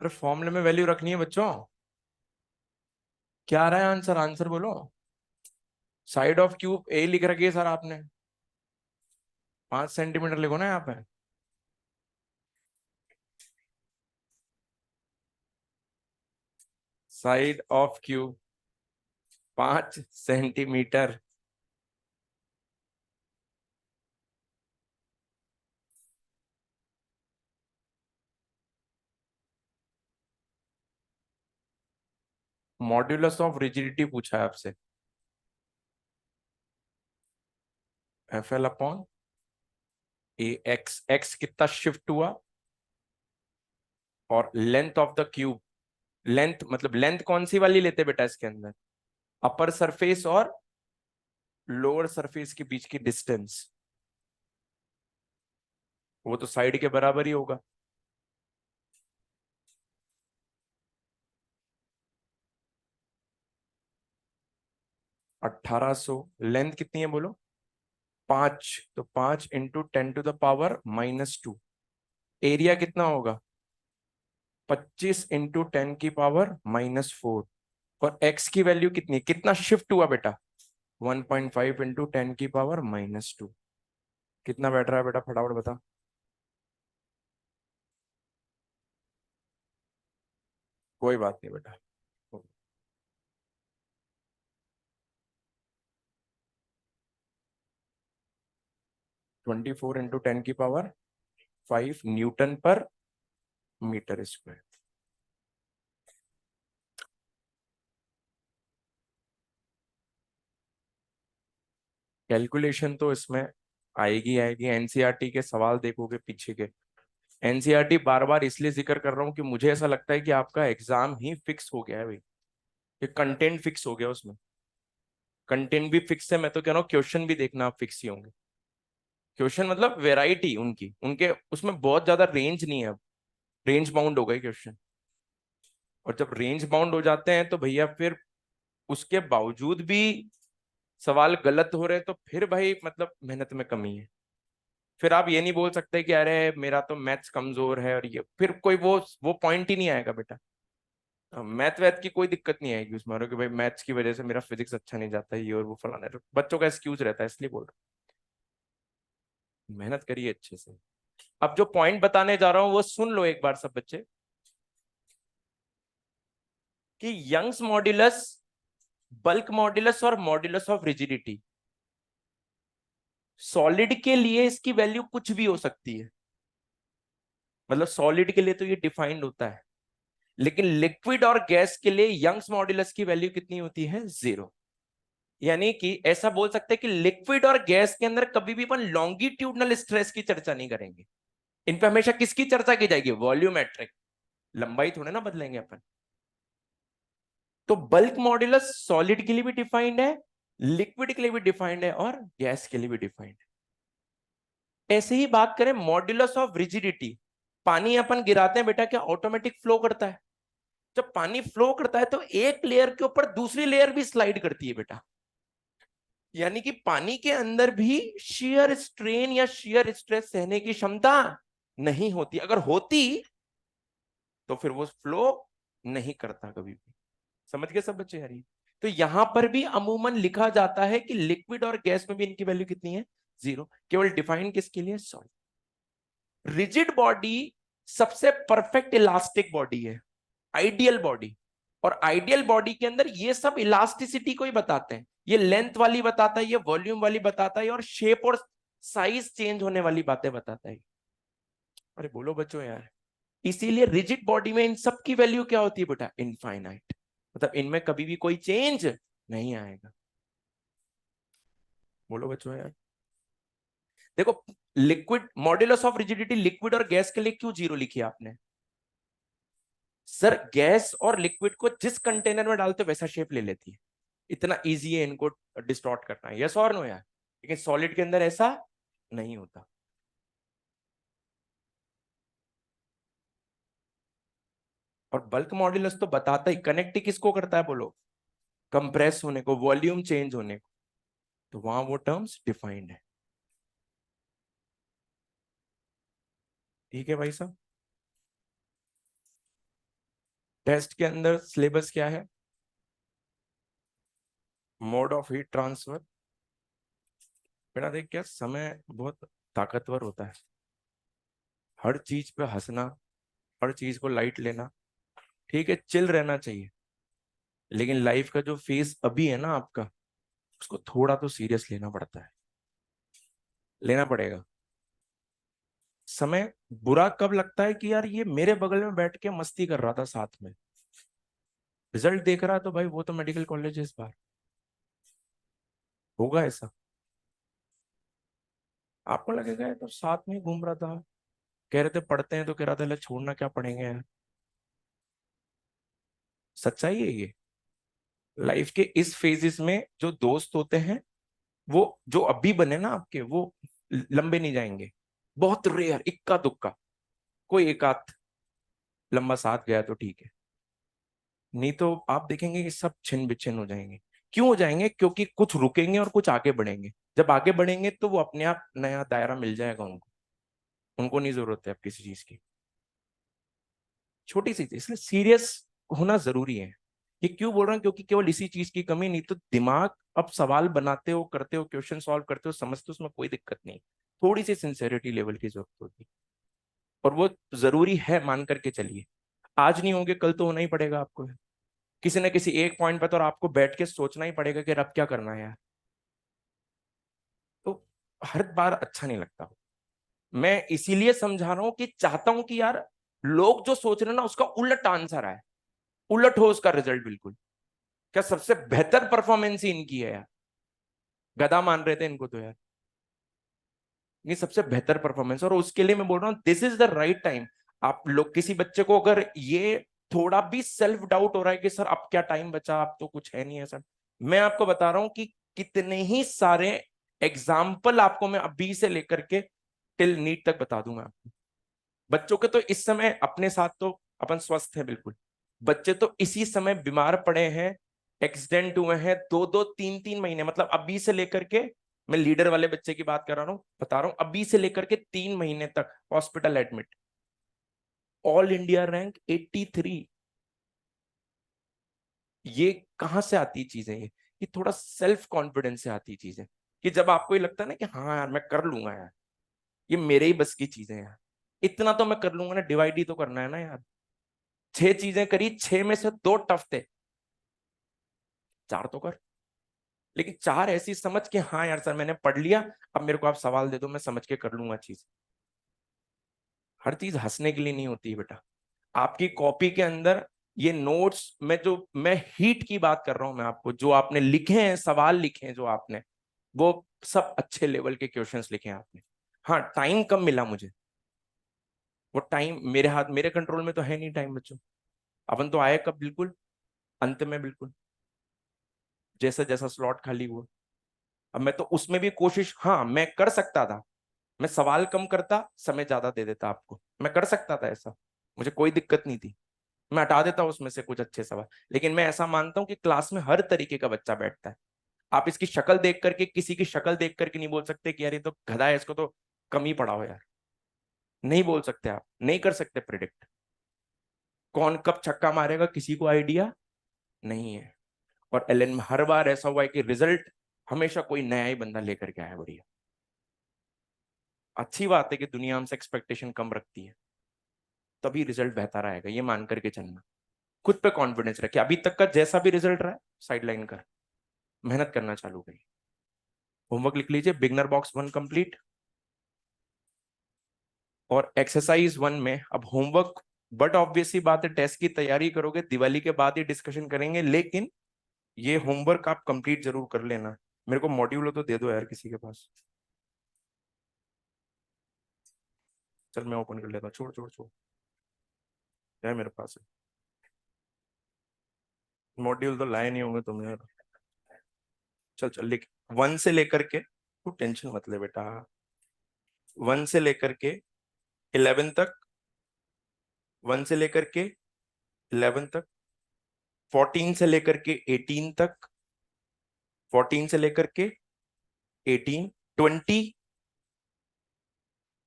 अरे फॉर्मूले में वैल्यू रखनी है बच्चों। क्या आ रहा है आंसर? आंसर बोलो। साइड ऑफ क्यूब ए लिख रखी है सर आपने। 5 सेंटीमीटर लिखो ना यहाँ पे। Side of cube 5 centimetre. Modulus of rigidity पूछा है आपसे। एफ एल अपॉन ए एक्स। एक्स कितना शिफ्ट हुआ, और length of the cube. Length मतलब लेंथ कौन सी वाली लेते बेटा इसके अंदर? अपर सरफेस और लोअर सरफेस के बीच की डिस्टेंस। वो तो साइड के बराबर ही होगा। 1800। लेंथ कितनी है बोलो? 5। तो 5 × 10⁻⁻²। एरिया कितना होगा? 25 × 10⁻⁻4। और एक्स की वैल्यू कितनी, कितना शिफ्ट हुआ बेटा? 1.5 × 10⁻²। कितना बैठ रहा है बेटा, फटाफट बता। कोई बात नहीं बेटा। 24 × 10⁻⁵ Newton per metre square. Calculation तो इसमें आएगी आएगी। एनसीईआरटी के सवाल देखोगे पीछे के। एनसीईआरटी बार बार इसलिए जिक्र कर रहा हूँ कि मुझे ऐसा लगता है कि आपका एग्जाम ही फिक्स हो गया है भाई। ये कंटेंट फिक्स हो गया उसमें। कंटेंट भी फिक्स है, मैं तो कह रहा हूँ क्वेश्चन भी देखना आप फिक्स ही होंगे। क्वेश्चन मतलब वेराइटी उनकी, उनके उसमें बहुत ज्यादा रेंज नहीं है अब। रेंज बाउंड हो गए क्वेश्चन। और जब रेंज बाउंड हो जाते हैं तो भैया फिर उसके बावजूद भी सवाल गलत हो रहे हैं, तो फिर भाई मतलब मेहनत में कमी है। फिर आप ये नहीं बोल सकते कि अरे मेरा तो मैथ्स कमजोर है, और ये फिर कोई वो पॉइंट ही नहीं आएगा बेटा। मैथ वैथ की कोई दिक्कत नहीं आएगी उसमें, और कि भाई मैथ्स की वजह से मेरा फिजिक्स अच्छा नहीं जाता है, ये और वो फलाना। तो बच्चों का एक्सक्यूज रहता है, इसलिए बोल रहा हूँ मेहनत करिए अच्छे से। अब जो पॉइंट बताने जा रहा हूँ वो सुन लो एक बार सब बच्चे। कि यंग्स मॉड्यूलस, बल्क मॉड्यूलस और मॉड्यूलस ऑफ रिजिडिटी, सॉलिड के लिए इसकी वैल्यू कुछ भी हो सकती है। मतलब सॉलिड के लिए तो ये डिफाइंड होता है, लेकिन लिक्विड और गैस के लिए यंग्स मॉड्यूलस की वैल्यू कितनी होती है? 0। यानी कि ऐसा बोल सकते हैं कि लिक्विड और गैस के अंदर कभी भी अपन लॉन्गिट्यूडनल स्ट्रेस की चर्चा नहीं करेंगे। इन पे हमेशा किसकी चर्चा की जाएगी? वॉल्यूमेट्रिक। लंबाई थोड़े ना बदलेंगे अपन। तो बल्क मॉड्यूलस सॉलिड के लिए भी डिफाइंड है, लिक्विड के लिए भी डिफाइंड है, और गैस के लिए भी डिफाइंड है। ऐसे ही बात करें मॉड्यूलस ऑफ रिजिडिटी। पानी अपन गिराते हैं बेटा, क्या ऑटोमेटिक फ्लो करता है? जब पानी फ्लो करता है तो एक लेयर के ऊपर दूसरी लेयर भी स्लाइड करती है बेटा। यानी कि पानी के अंदर भी शेयर स्ट्रेन या शेयर स्ट्रेस सहने की क्षमता नहीं होती। अगर होती तो फिर वो फ्लो नहीं करता कभी भी। समझ गए सब बच्चे यार? तो यहां पर भी अमूमन लिखा जाता है कि लिक्विड और गैस में भी इनकी वैल्यू कितनी है, 0। केवल डिफाइन किसके लिए, सॉलिड। रिजिड बॉडी सबसे परफेक्ट इलास्टिक बॉडी है, आइडियल बॉडी। और आइडियल बॉडी के अंदर ये सब इलास्टिसिटी को ही बताते हैं, ये लेंथ वाली बताता है, ये वॉल्यूम वाली बताता है, और शेप और साइज चेंज होने वाली बातें बताता है। अरे बोलो बच्चों यार। इसीलिए रिजिड बॉडी में इन सब की वैल्यू क्या होती है बेटा, इनफाइनाइट। मतलब इनमें कभी भी कोई चेंज नहीं आएगा। बोलो बच्चों यार। देखो, liquid modulus of rigidity liquid और गैस के लिए क्यों 0 लिखी आपने? सर गैस और लिक्विड को जिस कंटेनर में डालते हो वैसा शेप ले लेती है। इतना इजी है इनको डिस्टॉर्ट करना, यस और नो यार। लेकिन सॉलिड के अंदर ऐसा नहीं होता। और बल्क मॉड्यूलस तो बताता ही, कनेक्ट ही किसको करता है बोलो, कंप्रेस होने को, वॉल्यूम चेंज होने को। तो वहां वो टर्म्स डिफाइंड है। ठीक है भाई साहब। टेस्ट के अंदर सिलेबस क्या है, मोड ऑफ हीट ट्रांसफर। बिना देख क्या, समय बहुत ताकतवर होता है। हर चीज पे हंसना, हर चीज को लाइट लेना, ठीक है, चिल रहना चाहिए। लेकिन लाइफ का जो फेज अभी है ना आपका, उसको थोड़ा तो सीरियस लेना पड़ता है, लेना पड़ेगा। समय बुरा कब लगता है कि यार ये मेरे बगल में बैठ के मस्ती कर रहा था साथ में, रिजल्ट देख रहा है तो भाई वो तो मेडिकल कॉलेज है इस बार, होगा ऐसा। आपको लगेगा ये तो साथ में ही घूम रहा था, कह रहे थे पढ़ते हैं, तो कह रहा था ले छोड़ना क्या पढ़ेंगे यार। सच्चाई है ये। लाइफ के इस फेजेस में जो दोस्त होते हैं, वो जो अभी बने ना आपके, वो लंबे नहीं जाएंगे। बहुत रेयर, इक्का दुक्का कोई एक आध लंबा साथ गया तो ठीक है, नहीं तो आप देखेंगे कि सब छिन बिछिन हो जाएंगे। क्यों हो जाएंगे? क्योंकि कुछ रुकेंगे और कुछ आगे बढ़ेंगे। जब आगे बढ़ेंगे तो वो अपने आप नया दायरा मिल जाएगा उनको, उनको नहीं जरूरत है अब किसी चीज की। छोटी सी चीज, इसलिए सीरियस होना जरूरी है। ये क्यों बोल रहा हूँ, क्योंकि केवल इसी चीज की कमी नहीं तो दिमाग, अब सवाल बनाते हो, करते हो, क्वेश्चन सॉल्व करते हो, समझते हो, उसमें कोई दिक्कत नहीं। थोड़ी सी सिंसेरिटी लेवल की जरूरत होती है, और वो जरूरी है, मान करके चलिए। आज नहीं होंगे कल तो होना ही पड़ेगा आपको, किसी न किसी एक पॉइंट पर तो आपको बैठ के सोचना ही पड़ेगा कि अब क्या करना है यार। तो हर बार अच्छा नहीं लगता। मैं इसीलिए समझा रहा हूं कि चाहता हूं कि यार लोग जो सोच रहे हैं ना उसका उलट आंसर आए, उलट हो उसका रिजल्ट बिल्कुल। क्या सबसे बेहतर परफॉर्मेंस ही इनकी है यार, गधा मान रहे थे इनको तो यार, ये सबसे बेहतर परफॉर्मेंस। और उसके लिए मैं बोल रहा हूँ this is the right time. आप लोग किसी बच्चे को अगर ये थोड़ा भी सेल्फ डाउट हो रहा है कि सर अब क्या टाइम बचा, अब तो कुछ है नहीं है सर, मैं आपको बता रहा हूँ कि कितने ही सारे एग्जाम्पल आपको मैं अभी से लेकर के टिल नीट तक बता दूंगा आपको। बच्चों के तो इस समय अपने साथ तो अपन स्वस्थ हैं बिल्कुल, बच्चे तो इसी समय बीमार पड़े हैं, एक्सीडेंट हुए हैं, 2-2 3-3 महीने, मतलब अभी से लेकर के, मैं लीडर वाले बच्चे की बात कर रहा हूँ, बता रहा हूँ, अभी से लेकर के 3 महीने तक hospital admit. All India rank 83। ये कहाँ से आती चीजें, ये थोड़ा सेल्फ कॉन्फिडेंस से आती चीजें, कि जब आपको ये लगता है ना कि हाँ यार मैं कर लूंगा यार, ये मेरे ही बस की चीजें हैं यार, इतना तो मैं कर लूंगा ना, डिवाइड ही तो करना है ना यार। 6 चीजें करी, 6 में से 2 टफ थे, 4 तो कर। लेकिन 4 ऐसी समझ के, हाँ यार सर मैंने पढ़ लिया, अब मेरे को आप सवाल दे दो मैं समझ के कर लूंगा चीज। हर चीज हंसने के लिए नहीं होती है बेटा। आपकी कॉपी के अंदर ये नोट्स में जो मैं हीट की बात कर रहा हूं, मैं आपको जो आपने लिखे हैं, सवाल लिखे हैं जो आपने, वो सब अच्छे लेवल के क्वेश्चंस लिखे हैं आपने। हाँ टाइम कम मिला मुझे, वो टाइम मेरे हाथ, मेरे कंट्रोल में तो है नहीं टाइम बच्चों। अपन तो आए कब, बिल्कुल अंत में, बिल्कुल जैसा जैसा स्लॉट खाली हुआ। अब मैं तो उसमें भी कोशिश, हाँ मैं कर सकता था, मैं सवाल कम करता, समय ज्यादा दे देता आपको, मैं कर सकता था ऐसा, मुझे कोई दिक्कत नहीं थी, मैं हटा देता उसमें से कुछ अच्छे सवाल। लेकिन मैं ऐसा मानता हूं कि क्लास में हर तरीके का बच्चा बैठता है। आप इसकी शक्ल देख करके, किसी की शक्ल देख करके नहीं बोल सकते कि यार ये तो गधा है, इसको तो कम ही पढ़ाओ यार, नहीं बोल सकते, आप नहीं कर सकते प्रिडिक्ट। कौन कब छक्का मारेगा किसी को आइडिया नहीं है। और एलएन में हर बार ऐसा हुआ है कि रिजल्ट हमेशा कोई नया ही बंदा लेकर के आया। बढ़िया, अच्छी बात है कि दुनिया हमसे एक्सपेक्टेशन कम रखती है, तभी रिजल्ट बेहतर आएगा, ये मान करके चलना। खुद पे कॉन्फिडेंस रखे, अभी तक का जैसा भी रिजल्ट रहा है साइडलाइन कर, मेहनत करना चालू करिए। होमवर्क लिख लीजिए, बिगनर बॉक्स 1 कंप्लीट। और एक्सरसाइज 1 में अब होमवर्क, बट ऑब्वियसली बात है टेस्ट की तैयारी करोगे, दिवाली के बाद ही डिस्कशन करेंगे, लेकिन ये होमवर्क आप कंप्लीट जरूर कर लेना। मेरे को मॉड्यूल हो तो दे दो यार किसी के पास। चल मैं ओपन कर लेता हूँ, छोड़ छोड़ छोड़, क्या है मेरे पास है। मॉड्यूल तो लाए नहीं होंगे तुम यार। चल चल लिख, 1 से लेकर के, तू टेंशन मत ले बेटा, 1 से लेकर के 11 तक, 1 से लेकर के 11 तक, 14 से लेकर के 18 तक, 14 से लेकर के 18, 20,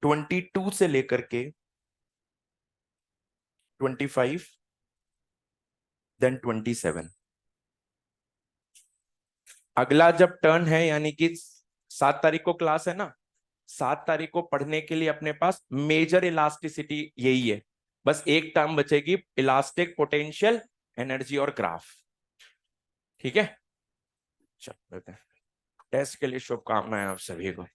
22 से लेकर के 25, देन 27। अगला जब टर्न है, यानी कि 7 तारीख को क्लास है ना, 7 तारीख को पढ़ने के लिए अपने पास मेजर इलास्टिसिटी यही है, बस एक टर्म बचेगी, इलास्टिक पोटेंशियल एनर्जी और ग्राफ। ठीक है, चल लेते हैं। टेस्ट के लिए शुभकामनाएं आप सभी को।